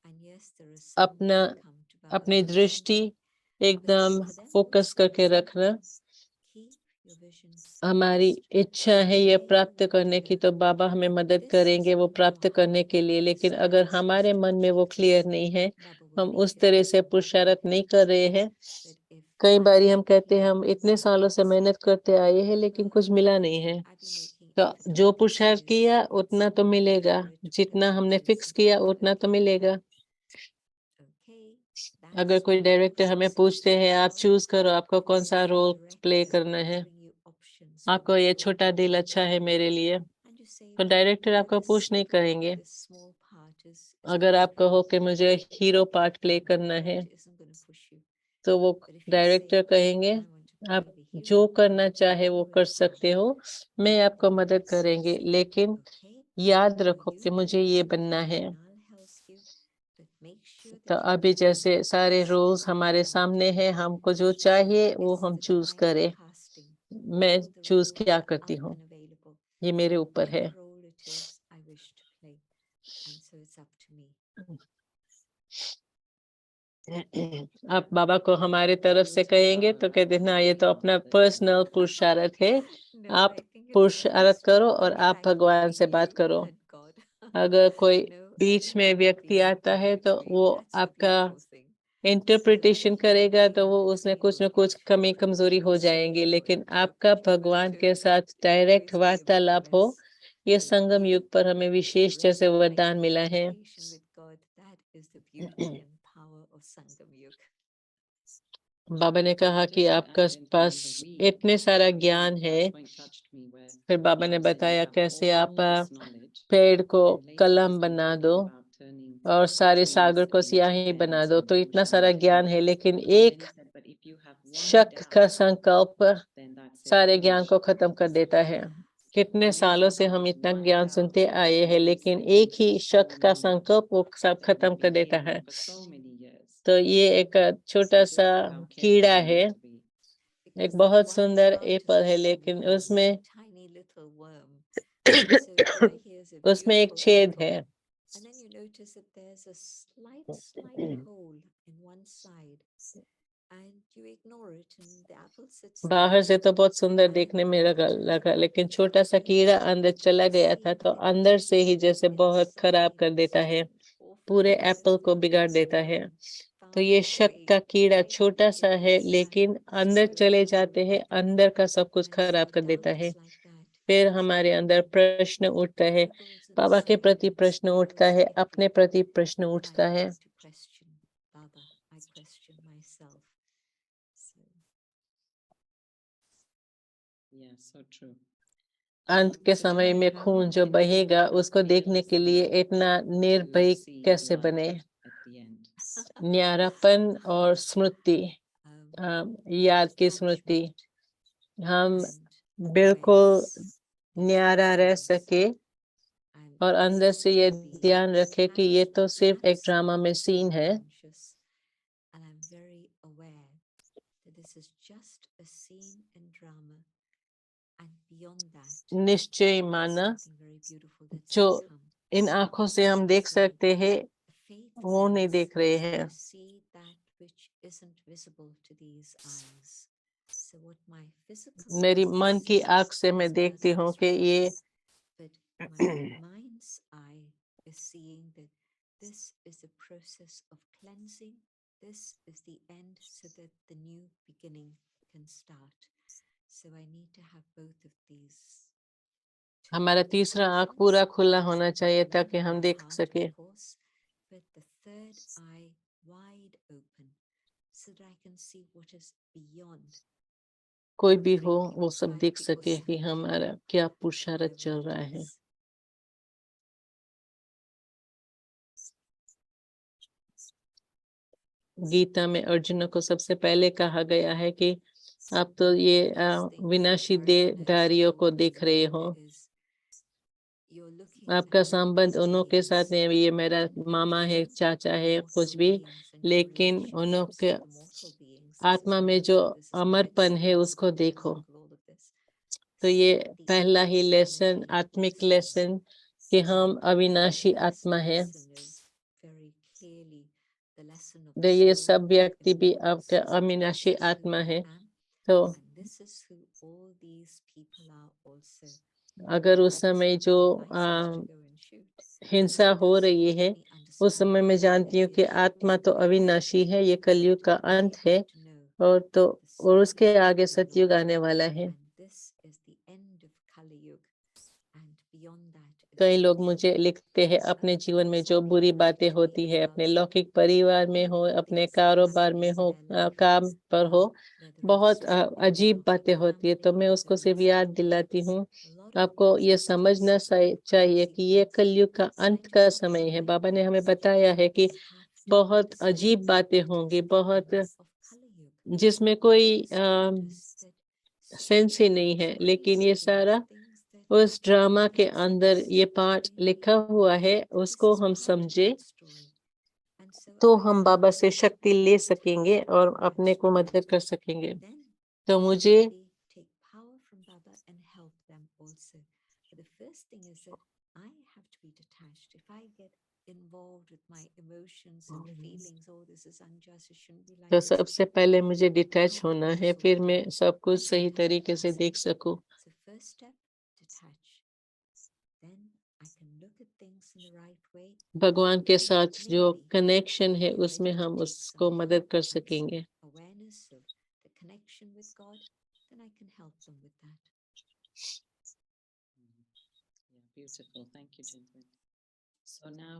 [SPEAKER 2] And yes, there are some
[SPEAKER 3] अपना
[SPEAKER 2] who come to Baba
[SPEAKER 3] अपनी
[SPEAKER 2] for a
[SPEAKER 3] दृष्टि
[SPEAKER 2] long time.
[SPEAKER 3] एकदम
[SPEAKER 2] But for them
[SPEAKER 3] focus
[SPEAKER 2] also,
[SPEAKER 3] करके
[SPEAKER 2] same
[SPEAKER 3] रखना।
[SPEAKER 2] thing. Keep your visions
[SPEAKER 3] हमारी
[SPEAKER 2] fixed
[SPEAKER 3] इच्छा है
[SPEAKER 2] on
[SPEAKER 3] ये
[SPEAKER 2] where you
[SPEAKER 3] प्राप्त
[SPEAKER 2] want
[SPEAKER 3] करने
[SPEAKER 2] to
[SPEAKER 3] की,
[SPEAKER 2] go.
[SPEAKER 3] तो बाबा हमें मदद
[SPEAKER 2] This is
[SPEAKER 3] करेंगे वो
[SPEAKER 2] in
[SPEAKER 3] प्राप्त
[SPEAKER 2] your
[SPEAKER 3] करने
[SPEAKER 2] heart
[SPEAKER 3] के लिए। लेकिन
[SPEAKER 2] desires
[SPEAKER 3] अगर
[SPEAKER 2] us
[SPEAKER 3] हमारे
[SPEAKER 2] to
[SPEAKER 3] मन में वो
[SPEAKER 2] achieve
[SPEAKER 3] क्लियर
[SPEAKER 2] this.
[SPEAKER 3] नहीं है,
[SPEAKER 2] Baba will
[SPEAKER 3] हम
[SPEAKER 2] make
[SPEAKER 3] उस
[SPEAKER 2] it
[SPEAKER 3] तरह से
[SPEAKER 2] happen.
[SPEAKER 3] पुरुषार्थ नहीं कर रहे हैं।
[SPEAKER 2] But if
[SPEAKER 3] कई
[SPEAKER 2] I've
[SPEAKER 3] बारी
[SPEAKER 2] been
[SPEAKER 3] हम कहते
[SPEAKER 2] making
[SPEAKER 3] हैं हम इतने
[SPEAKER 2] efforts,
[SPEAKER 3] सालों से मेहनत करते आए हैं लेकिन कुछ मिला नहीं है,
[SPEAKER 2] I've been making
[SPEAKER 3] तो
[SPEAKER 2] effort
[SPEAKER 3] जो
[SPEAKER 2] all these
[SPEAKER 3] पुरुषार्थ
[SPEAKER 2] years,
[SPEAKER 3] किया
[SPEAKER 2] it's
[SPEAKER 3] उतना तो मिलेगा,
[SPEAKER 2] for it to
[SPEAKER 3] जितना
[SPEAKER 2] come
[SPEAKER 3] हमने
[SPEAKER 2] to
[SPEAKER 3] फिक्स
[SPEAKER 2] some
[SPEAKER 3] किया उतना तो
[SPEAKER 2] perfect
[SPEAKER 3] मिलेगा।
[SPEAKER 2] okay.
[SPEAKER 3] अगर
[SPEAKER 2] That's
[SPEAKER 3] कोई
[SPEAKER 2] where you
[SPEAKER 3] डायरेक्टर
[SPEAKER 2] go.
[SPEAKER 3] हमें पूछते हैं आप
[SPEAKER 2] Well,
[SPEAKER 3] चूज करो आपको
[SPEAKER 2] and
[SPEAKER 3] कौन सा
[SPEAKER 2] if
[SPEAKER 3] role
[SPEAKER 2] the
[SPEAKER 3] play
[SPEAKER 2] director
[SPEAKER 3] करना
[SPEAKER 2] is
[SPEAKER 3] है,
[SPEAKER 2] giving you options for
[SPEAKER 3] आपको
[SPEAKER 2] which
[SPEAKER 3] ये
[SPEAKER 2] role
[SPEAKER 3] छोटा
[SPEAKER 2] you
[SPEAKER 3] दिल
[SPEAKER 2] want to
[SPEAKER 3] अच्छा है
[SPEAKER 2] play,
[SPEAKER 3] मेरे लिए,
[SPEAKER 2] and you say,
[SPEAKER 3] तो
[SPEAKER 2] well,
[SPEAKER 3] डायरेक्टर आपको
[SPEAKER 2] this
[SPEAKER 3] पूछ नहीं
[SPEAKER 2] little bit,
[SPEAKER 3] करेंगे।
[SPEAKER 2] this small part is
[SPEAKER 3] अगर
[SPEAKER 2] good
[SPEAKER 3] आप
[SPEAKER 2] for you,
[SPEAKER 3] कहो कि मुझे हीरो पार्ट प्ले
[SPEAKER 2] the
[SPEAKER 3] करना है,
[SPEAKER 2] director isn't going to push you.
[SPEAKER 3] तो वो
[SPEAKER 2] But if you say,
[SPEAKER 3] director कहेंगे
[SPEAKER 2] I want to play
[SPEAKER 3] आप
[SPEAKER 2] the
[SPEAKER 3] जो करना चाहे वो कर सकते हो, मैं आपको मदद करेंगे, लेकिन याद रखो कि मुझे ये बनना है। तो अभी जैसे सारे रूल्स हमारे सामने हैं, हमको जो चाहिए वो हम चूज करें। मैं चूज क्या करती हूँ, ये मेरे ऊपर है। आप बाबा को हमारे तरफ से कहेंगे तो कहते ना, ये तो अपना पर्सनल पुरुषार्थ है, आप पुरुषार्थ करो और आप भगवान से बात करो। अगर कोई बीच में व्यक्ति आता है तो वो आपका इंटरप्रिटेशन करेगा, तो वो उसमें कुछ न कुछ कमी कमजोरी हो जाएंगी, लेकिन आपका भगवान के साथ डायरेक्ट वार्तालाप हो, ये संगम युग पर हमें विशेष जैसे वरदान मिला है। बाबा ने कहा कि आपका पास इतने सारा ज्ञान है। फिर बाबा ने बताया कैसे आप पेड़ को कलम बना दो और सारे सागर को स्याही बना दो। तो इतना सारा ज्ञान है, लेकिन एक शक का संकल्प सारे ज्ञान को खत्म कर देता है। कितने सालों से हम इतना ज्ञान सुनते आए हैं, लेकिन एक ही शक का संकल्प वो सब खत्म कर देता है। तो ये एक छोटा सा कीड़ा है, एक बहुत सुंदर एप्पल है, लेकिन उसमें उसमें एक छेद है। बाहर से तो बहुत सुंदर देखने में लगा, लेकिन छोटा सा कीड़ा अंदर चला गया था, तो अंदर से ही जैसे बहुत खराब कर देता है, पूरे एप्पल को बिगाड़ देता है। तो ये शक का कीड़ा छोटा सा है, लेकिन अंदर चले जाते हैं, अंदर का सब कुछ खराब कर देता है। फिर हमारे अंदर प्रश्न उठता है, बाबा के प्रति प्रश्न उठता है, अपने प्रति प्रश्न उठता है। अंत के समय में खून जो बहेगा उसको देखने के लिए इतना निर्भय कैसे बने। न्यारापन और स्मृति, याद की स्मृति, हम बिल्कुल न्यारा रह सके और अंदर से ये ध्यान रखे कि ये तो सिर्फ एक ड्रामा में सीन है। निश्चय माना, जो इन आंखों से हम देख सकते हैं वो नहीं देख रहे हैं। मेरी मन की आंख से मैं देखती हूँ कि ये हमारा तीसरा आंख पूरा खुला होना चाहिए ताकि हम देख सके। कोई भी हो वो सब देख सके कि हमारा क्या पुरुषार्थ चल रहा है। गीता में अर्जुन को सबसे पहले कहा गया है कि आप तो ये विनाशी देहधारियों को देख रहे हो, आपका संबंध उन्हों के साथ नहीं, ये मेरा मामा है, चाचा है, कुछ भी, लेकिन उन्हों के आत्मा में जो अमरपन है उसको देखो। तो ये पहला ही लेसन, आत्मिक लेसन, कि हम अविनाशी आत्मा है। ये सब व्यक्ति भी आपका अविनाशी आत्मा है। तो अगर उस समय जो हिंसा हो रही है, उस समय मैं जानती हूँ कि आत्मा तो अविनाशी है, ये कलयुग का अंत है, और उसके आगे सतयुग आने वाला है। कई लोग मुझे लिखते हैं अपने जीवन में जो बुरी बातें होती है, अपने लौकिक परिवार में हो, अपने कारोबार में हो, काम पर हो, बहुत अजीब बातें होती है, तो मैं उसको सिर्फ याद दिलाती हूँ, आपको ये समझना चाहिए कि ये कलयुग का अंत का समय है। बाबा ने हमें बताया है कि बहुत अजीब बातें होंगी, बहुत जिसमें कोई सेंस ही नहीं है, लेकिन ये सारा उस ड्रामा के अंदर ये पार्ट लिखा हुआ है, उसको हम समझे तो हम बाबा से शक्ति ले सकेंगे और अपने को मदद कर सकेंगे। तो मुझे
[SPEAKER 2] take power from Baba and help them also. But the first thing is that I have to be detached. If I get involved with my emotions and feelings, oh, this is unjust, it shouldn't be like
[SPEAKER 3] तो
[SPEAKER 2] this.
[SPEAKER 3] सबसे पहले मुझे डिटैच होना है, फिर मैं सब कुछ सही तरीके से देख सकूं।
[SPEAKER 2] So first step, detach. Then I can look at things in the right way.
[SPEAKER 3] भगवान के साथ जो
[SPEAKER 2] Maybe
[SPEAKER 3] कनेक्शन है
[SPEAKER 2] I'll be
[SPEAKER 3] उसमें
[SPEAKER 2] ready to
[SPEAKER 3] हम
[SPEAKER 2] take
[SPEAKER 3] उसको
[SPEAKER 2] some
[SPEAKER 3] मदद
[SPEAKER 2] help
[SPEAKER 3] कर
[SPEAKER 2] and some
[SPEAKER 3] सकेंगे।
[SPEAKER 2] awareness of the connection with God, then I can help them with that.
[SPEAKER 1] Yeah, beautiful. Thank you, gentlemen. So now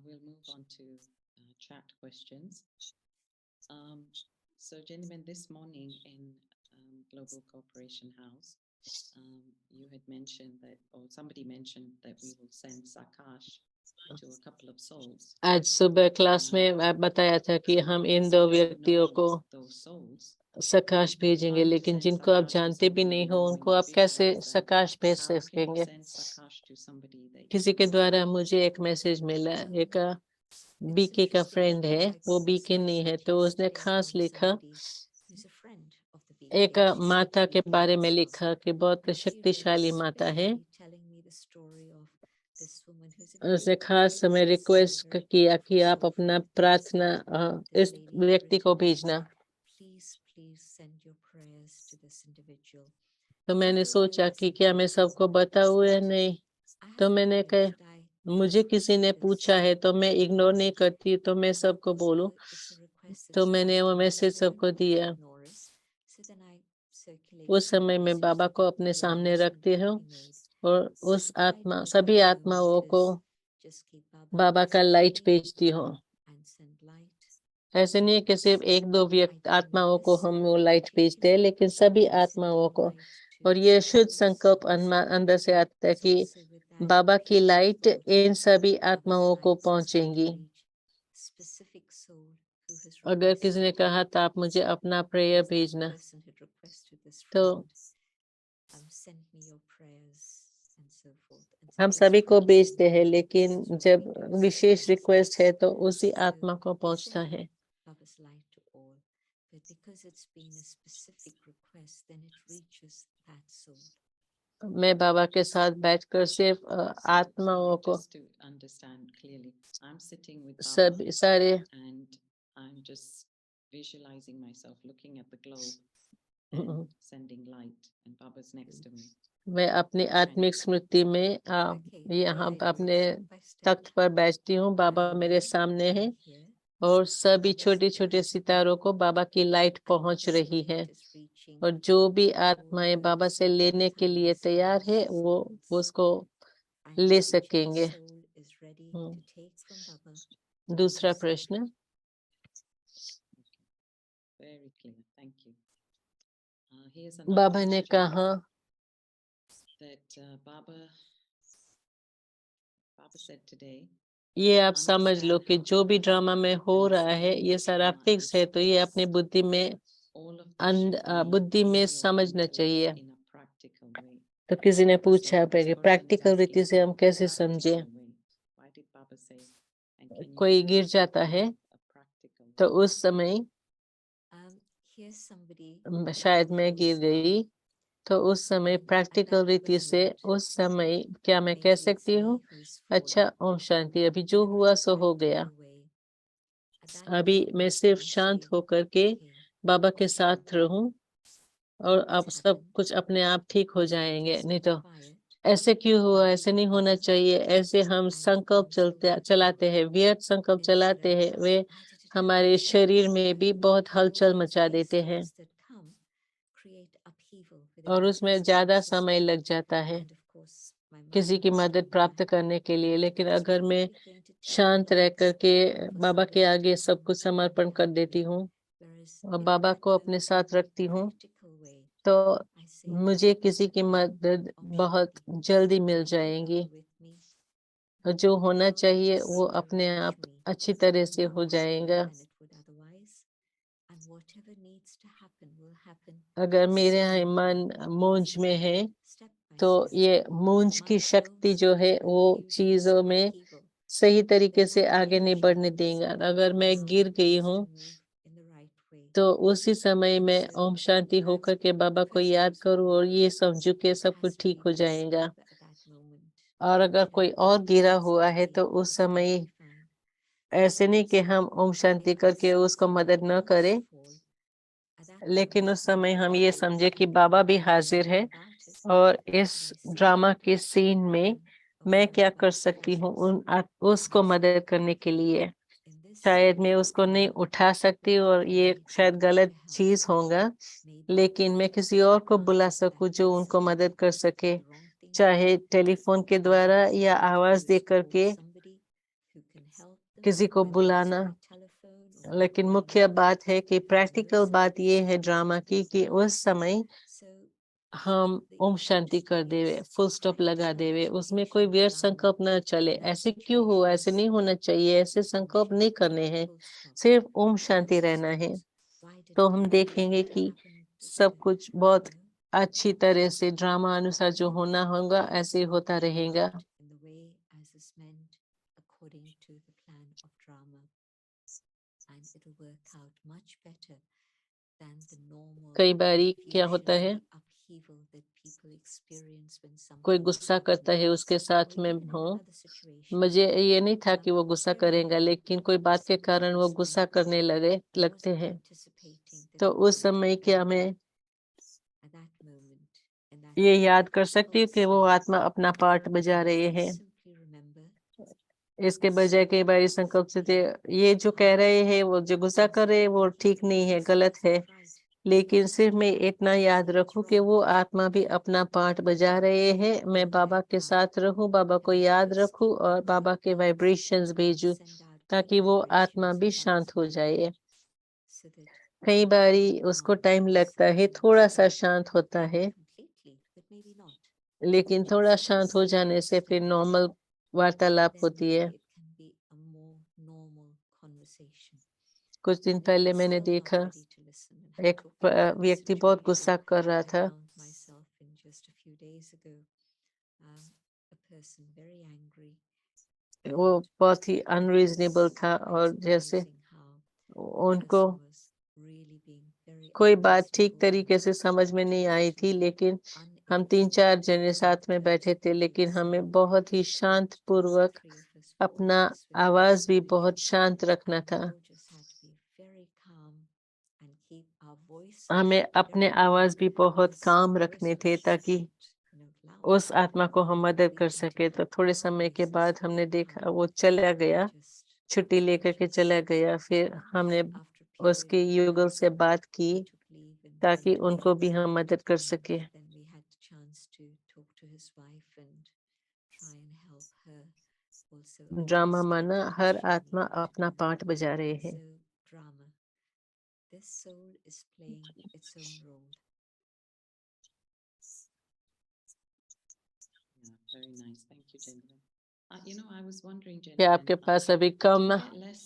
[SPEAKER 1] we'll move on to chat questions. So, gentlemen, this morning in Global Cooperation House, you had mentioned that, or somebody mentioned that we will send Sakash to a couple of souls.
[SPEAKER 3] आज सुबह क्लास में आप बताया था कि हम इन दो व्यक्तियों को
[SPEAKER 1] Those souls.
[SPEAKER 3] सकाश भेजेंगे, लेकिन जिनको आप जानते भी नहीं हो उनको आप कैसे सकाश भेज सकेंगे? किसी के द्वारा मुझे एक मैसेज मिला, एक बीके का फ्रेंड है, वो बीके नहीं है, तो उसने खास लिखा, एक माता के बारे में लिखा कि बहुत शक्तिशाली माता है। उसने खास समय रिक्वेस्ट किया कि आप अपना प्रार्थना इस व्यक्ति को भेजना। तो मैंने सोचा कि क्या मैं सबको बताऊं या नहीं, तो मैंने कहा मुझे किसी ने पूछा है तो मैं इग्नोर नहीं करती, तो मैं सबको बोलूं, तो मैंने वो मैसेज सबको दिया। उस समय मैं बाबा को अपने सामने रखती हूँ और उस आत्मा, सभी आत्माओं को बाबा का लाइट भेजती हूँ। ऐसे नहीं है कि सिर्फ एक दो व्यक्ति आत्माओं को हम वो लाइट भेजते हैं, लेकिन सभी आत्माओं को। और ये शुद्ध संकल्प अंदर से आता है कि बाबा की लाइट इन सभी आत्माओं को पहुंचेंगी। अगर किसी ने कहा था आप मुझे अपना प्रेयर भेजना, तो हम सभी को भेजते हैं, लेकिन जब विशेष रिक्वेस्ट है तो उसी आत्मा को पहुंचता है। मैं बाबा के साथ बैठकर सिर्फ आत्माओं को सब सारे
[SPEAKER 1] visualizing myself looking at the globe and sending light, and Baba's next to me.
[SPEAKER 3] मैं अपनी आत्मिक स्मृति में यहाँ अपने तख्त पर बैठती हूँ, बाबा मेरे सामने हैं और सभी छोटे छोटे सितारों को बाबा की लाइट पहुंच रही है, और जो भी आत्माएं बाबा से लेने के लिए तैयार है वो उसको ले सकेंगे। दूसरा प्रश्न।
[SPEAKER 1] Very clear, thank you.
[SPEAKER 3] बाबा ने कहा
[SPEAKER 1] that Baba said today,
[SPEAKER 3] ये आप समझ लो कि जो भी ड्रामा में हो रहा है ये सारा फिक्स है, तो ये अपनी बुद्धि में समझना चाहिए। तो किसी ने पूछा प्रैक्टिकल रीति से हम कैसे समझे? कोई गिर जाता है तो उस समय शायद मैं गिर गई, तो उस समय प्रैक्टिकल रीति से उस समय क्या मैं कह सकती हूँ, अच्छा ओम शांति, अभी जो हुआ सो हो गया, अभी मैं सिर्फ शांत होकर के बाबा के साथ रहूं और अब सब कुछ अपने आप ठीक हो जाएंगे। नहीं तो ऐसे क्यों हुआ, ऐसे नहीं होना चाहिए, ऐसे हम संकल्प चलाते हैं, व्यर्थ संकल्प चलाते हैं, वे हमारे शरीर में भी बहुत हलचल मचा देते हैं और उसमें ज्यादा समय लग जाता है किसी की मदद प्राप्त करने के लिए। लेकिन अगर मैं शांत रह करके बाबा के आगे सब कुछ समर्पण कर देती हूँ और बाबा को अपने साथ रखती हूँ, तो मुझे किसी की मदद बहुत जल्दी मिल जाएगी और जो होना चाहिए वो अपने आप अच्छी तरह से हो जाएगा।
[SPEAKER 2] whatever needs to happen will happen.
[SPEAKER 3] अगर मेरे यहाँ मन मूंज में है तो ये मूंज की शक्ति जो है वो चीजों में सही तरीके से आगे नहीं बढ़ने देंगे। अगर मैं गिर गई हूँ तो उसी समय में ओम शांति होकर के बाबा को याद करूँ और ये समझू के सब कुछ ठीक हो जाएगा। और अगर कोई और गिरा हुआ है तो उस समय ऐसे नहीं कि हम ओम शांति करके उसको मदद न करें, लेकिन उस समय हम ये समझे कि बाबा भी हाजिर है और इस ड्रामा के सीन में मैं क्या कर सकती हूँ उसको मदद करने के लिए। शायद मैं उसको नहीं उठा सकती और ये शायद गलत चीज होगा, लेकिन मैं किसी और को बुला सकूं जो उनको मदद कर सके, चाहे टेलीफोन के द्वारा या आवाज दे करके किसी को बुलाना। लेकिन मुख्य बात है कि प्रैक्टिकल बात ये है ड्रामा की कि उस समय हम ओम शांति कर देवे, फुल स्टॉप लगा देवे, उसमें कोई व्यर्थ संकल्प न चले। ऐसे क्यों हुआ, ऐसे नहीं होना चाहिए, ऐसे संकल्प नहीं करने हैं, सिर्फ ओम शांति रहना है। तो हम देखेंगे कि सब कुछ बहुत अच्छी तरह से ड्रामा अनुसार जो होना होगा ऐसे होता रहेगा। कई बारी क्या होता है, कोई गुस्सा करता है उसके साथ में हो, मुझे ये नहीं था कि वो गुस्सा करेगा, लेकिन कोई बात के कारण वो गुस्सा करने लगते हैं। तो उस समय क्या मैं ये याद कर सकती हूँ कि वो आत्मा अपना पार्ट बजा रहे हैं। इसके बजाय कई बार संकल्प से ये जो कह रहे हैं, वो जो गुस्सा कर रहे हैं वो ठीक नहीं है, गलत है, लेकिन सिर्फ मैं इतना याद रखूं कि वो आत्मा भी अपना पार्ट बजा रहे हैं। मैं बाबा के साथ रहूं, बाबा को याद रखूं और बाबा के वाइब्रेशंस भेजूं ताकि वो आत्मा भी शांत हो जाए। कई बारी उसको टाइम लगता है, थोड़ा सा शांत होता है, लेकिन थोड़ा शांत हो जाने से फिर नॉर्मल वार्तालाप होती है। कुछ दिन पहले मैंने देखा एक व्यक्ति बहुत गुस्सा कर रहा था। वो बहुत ही अनरीजनेबल था और जैसे उनको कोई बात ठीक तरीके से समझ में नहीं आई थी, लेकिन हम 3-4 जने साथ में बैठे थे, लेकिन हमें बहुत ही शांत पूर्वक अपना आवाज भी बहुत शांत रखना था। हमें अपने आवाज भी बहुत काम रखने थे ताकि उस आत्मा को हम मदद कर सके। तो थोड़े समय के बाद हमने देखा वो चला गया, छुट्टी लेकर के चला गया। फिर हमने उसके युगल से बात की ताकि उनको भी हम मदद कर सके। ड्रामा माना हर आत्मा अपना पार्ट बजा रहे हैं।
[SPEAKER 1] Very nice. Thank you, Chandra. I was wondering,
[SPEAKER 3] क्या आपके
[SPEAKER 1] Chandra,
[SPEAKER 3] पास अभी
[SPEAKER 1] do
[SPEAKER 3] come
[SPEAKER 1] you get less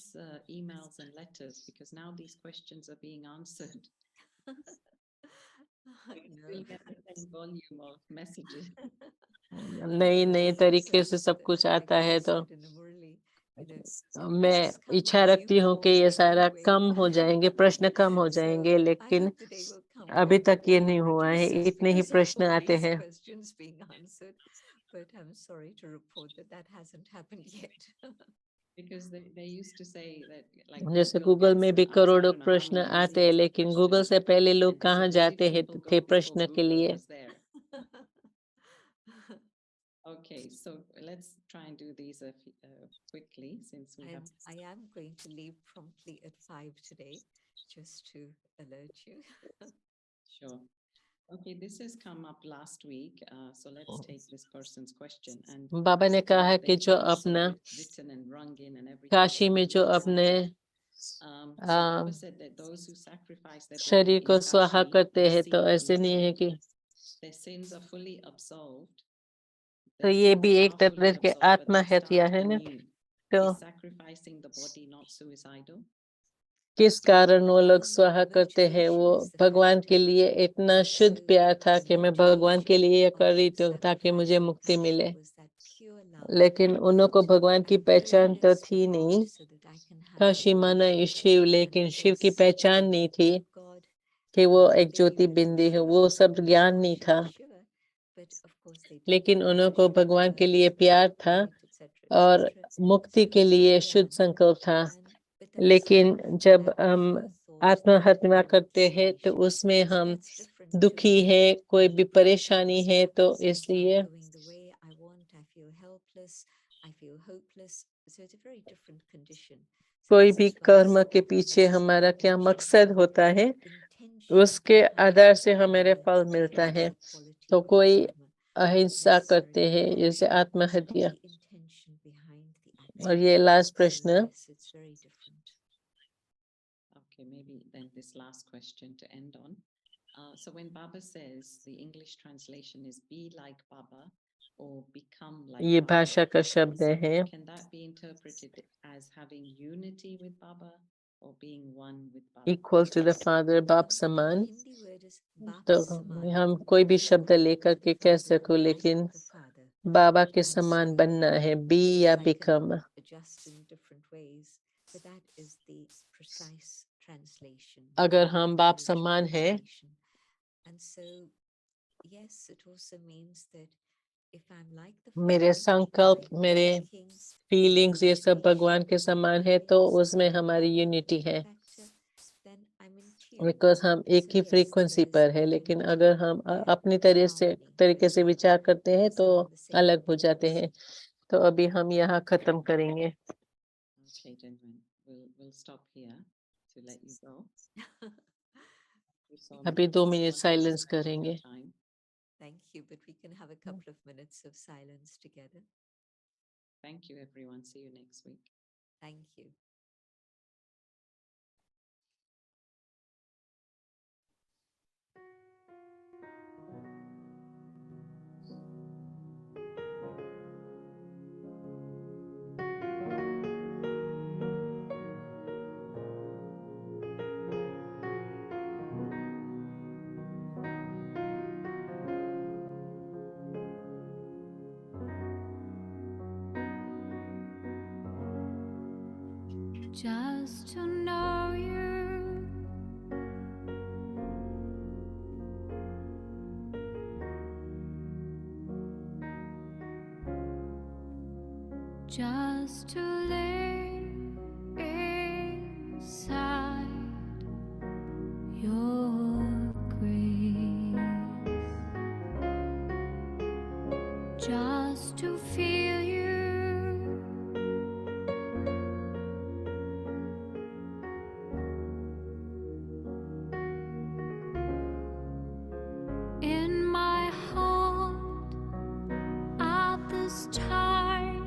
[SPEAKER 1] emails and letters because now these questions are being answered? Still get the same volume of messages.
[SPEAKER 3] नई नई तरीके से सब कुछ आता है, तो मैं इच्छा रखती हूँ कि ये सारा कम हो जाएंगे, प्रश्न कम हो जाएंगे, लेकिन अभी तक ये नहीं हुआ है, इतने ही प्रश्न आते हैं।
[SPEAKER 1] Because they used to say that like
[SPEAKER 3] जैसे
[SPEAKER 1] Google
[SPEAKER 3] गूगल
[SPEAKER 1] gets
[SPEAKER 3] में
[SPEAKER 1] them
[SPEAKER 3] भी
[SPEAKER 1] out. I
[SPEAKER 3] करोड़ों
[SPEAKER 1] don't know how
[SPEAKER 3] प्रश्न
[SPEAKER 1] many
[SPEAKER 3] आते हैं,
[SPEAKER 1] millions of
[SPEAKER 3] लेकिन गूगल से
[SPEAKER 1] questions.
[SPEAKER 3] पहले लोग
[SPEAKER 1] And
[SPEAKER 3] कहाँ
[SPEAKER 1] because if
[SPEAKER 3] जाते हैं
[SPEAKER 1] people
[SPEAKER 3] थे
[SPEAKER 1] go
[SPEAKER 3] प्रश्न
[SPEAKER 1] Google,
[SPEAKER 3] के
[SPEAKER 1] Google
[SPEAKER 3] लिए।
[SPEAKER 1] was there. Okay, so let's try and do these quickly since we have.
[SPEAKER 2] I am going to leave promptly at 5 today, just to alert you.
[SPEAKER 1] Sure. Okay, this has come up last week, so let's take this person's question. And
[SPEAKER 3] बाबा ने कहा है कि जो अपना
[SPEAKER 1] written and rung in and everything.
[SPEAKER 3] Kashi में जो अपने
[SPEAKER 1] So Baba said that those who sacrifice their
[SPEAKER 3] शरीर
[SPEAKER 1] body
[SPEAKER 3] को
[SPEAKER 1] in
[SPEAKER 3] स्वाहा
[SPEAKER 1] Kashi
[SPEAKER 3] करते हैं, तो
[SPEAKER 1] receive
[SPEAKER 3] ऐसे नहीं है कि
[SPEAKER 1] their sins are fully absolved.
[SPEAKER 3] तो ये भी एक तरह के आत्मा है, है ना। तो
[SPEAKER 1] Is sacrificing the body not suicidal?
[SPEAKER 3] किस कारण वो लोग स्वाहा करते हैं, वो भगवान के लिए इतना शुद्ध प्यार था कि मैं भगवान के लिए ये कर रही थी ताकि मुझे मुक्ति मिले। लेकिन उन्हों को भगवान की पहचान तो थी नहीं, था शिमाना शिव, लेकिन शिव की पहचान नहीं थी कि वो एक ज्योति बिंदी है, वो सब ज्ञान नहीं था। लेकिन उन्हों को भगवान के लिए प्यार था और मुक्ति के लिए शुद्ध संकल्प था। लेकिन जब हम आत्महत्या करते हैं तो उसमें हम दुखी है, कोई भी परेशानी है, तो इसलिए कोई भी कर्म के पीछे हमारा क्या मकसद होता है, उसके आधार से हमें फल मिलता है। तो कोई अहिंसा करते हैं, जैसे आत्महत्या। और ये लास्ट प्रश्न,
[SPEAKER 1] Okay, maybe then this last question to end on. So when Baba says, the English translation is be like Baba or become like
[SPEAKER 3] ये
[SPEAKER 1] Baba,
[SPEAKER 3] भाषा का शब्द है।
[SPEAKER 1] can that be interpreted as having unity with Baba or being one with Baba?
[SPEAKER 3] Equal to the Father, बाप समान। तो हम कोई भी शब्द लेकर के कह सको, लेकिन बाबा के समान बनना है, बी या बिकम। अगर हम बाप समान हैं, मेरे संकल्प, मेरे फीलिंग्स, ये सब भगवान के समान है, तो उसमें हमारी यूनिटी है, बिकॉज हम एक ही फ्रीक्वेंसी पर है। लेकिन अगर हम अपनी तरीके से विचार करते हैं तो अलग हो जाते हैं। तो अभी हम यहाँ खत्म करेंगे।
[SPEAKER 1] Okay, gentlemen, we'll stop here to let you go.
[SPEAKER 3] अभी 2 मिनट साइलेंस करेंगे।
[SPEAKER 2] Thank you, but we can have a couple of minutes of silence together.
[SPEAKER 1] Thank you, everyone. See you next week.
[SPEAKER 2] Thank you.
[SPEAKER 4] Just to know you, just to live inside your grace, just to feel you in my heart at this time,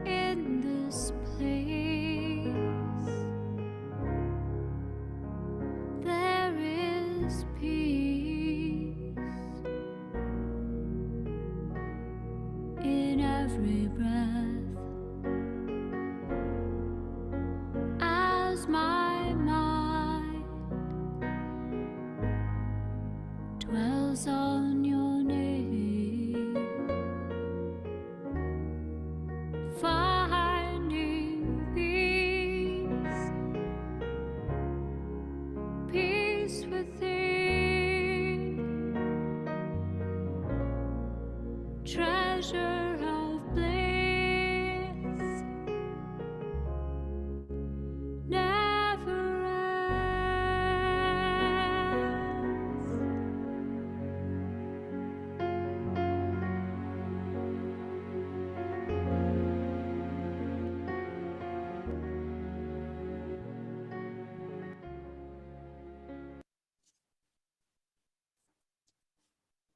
[SPEAKER 4] in this place. There is peace in every breath as my mind dwells on your name, finding peace, peace within, treasure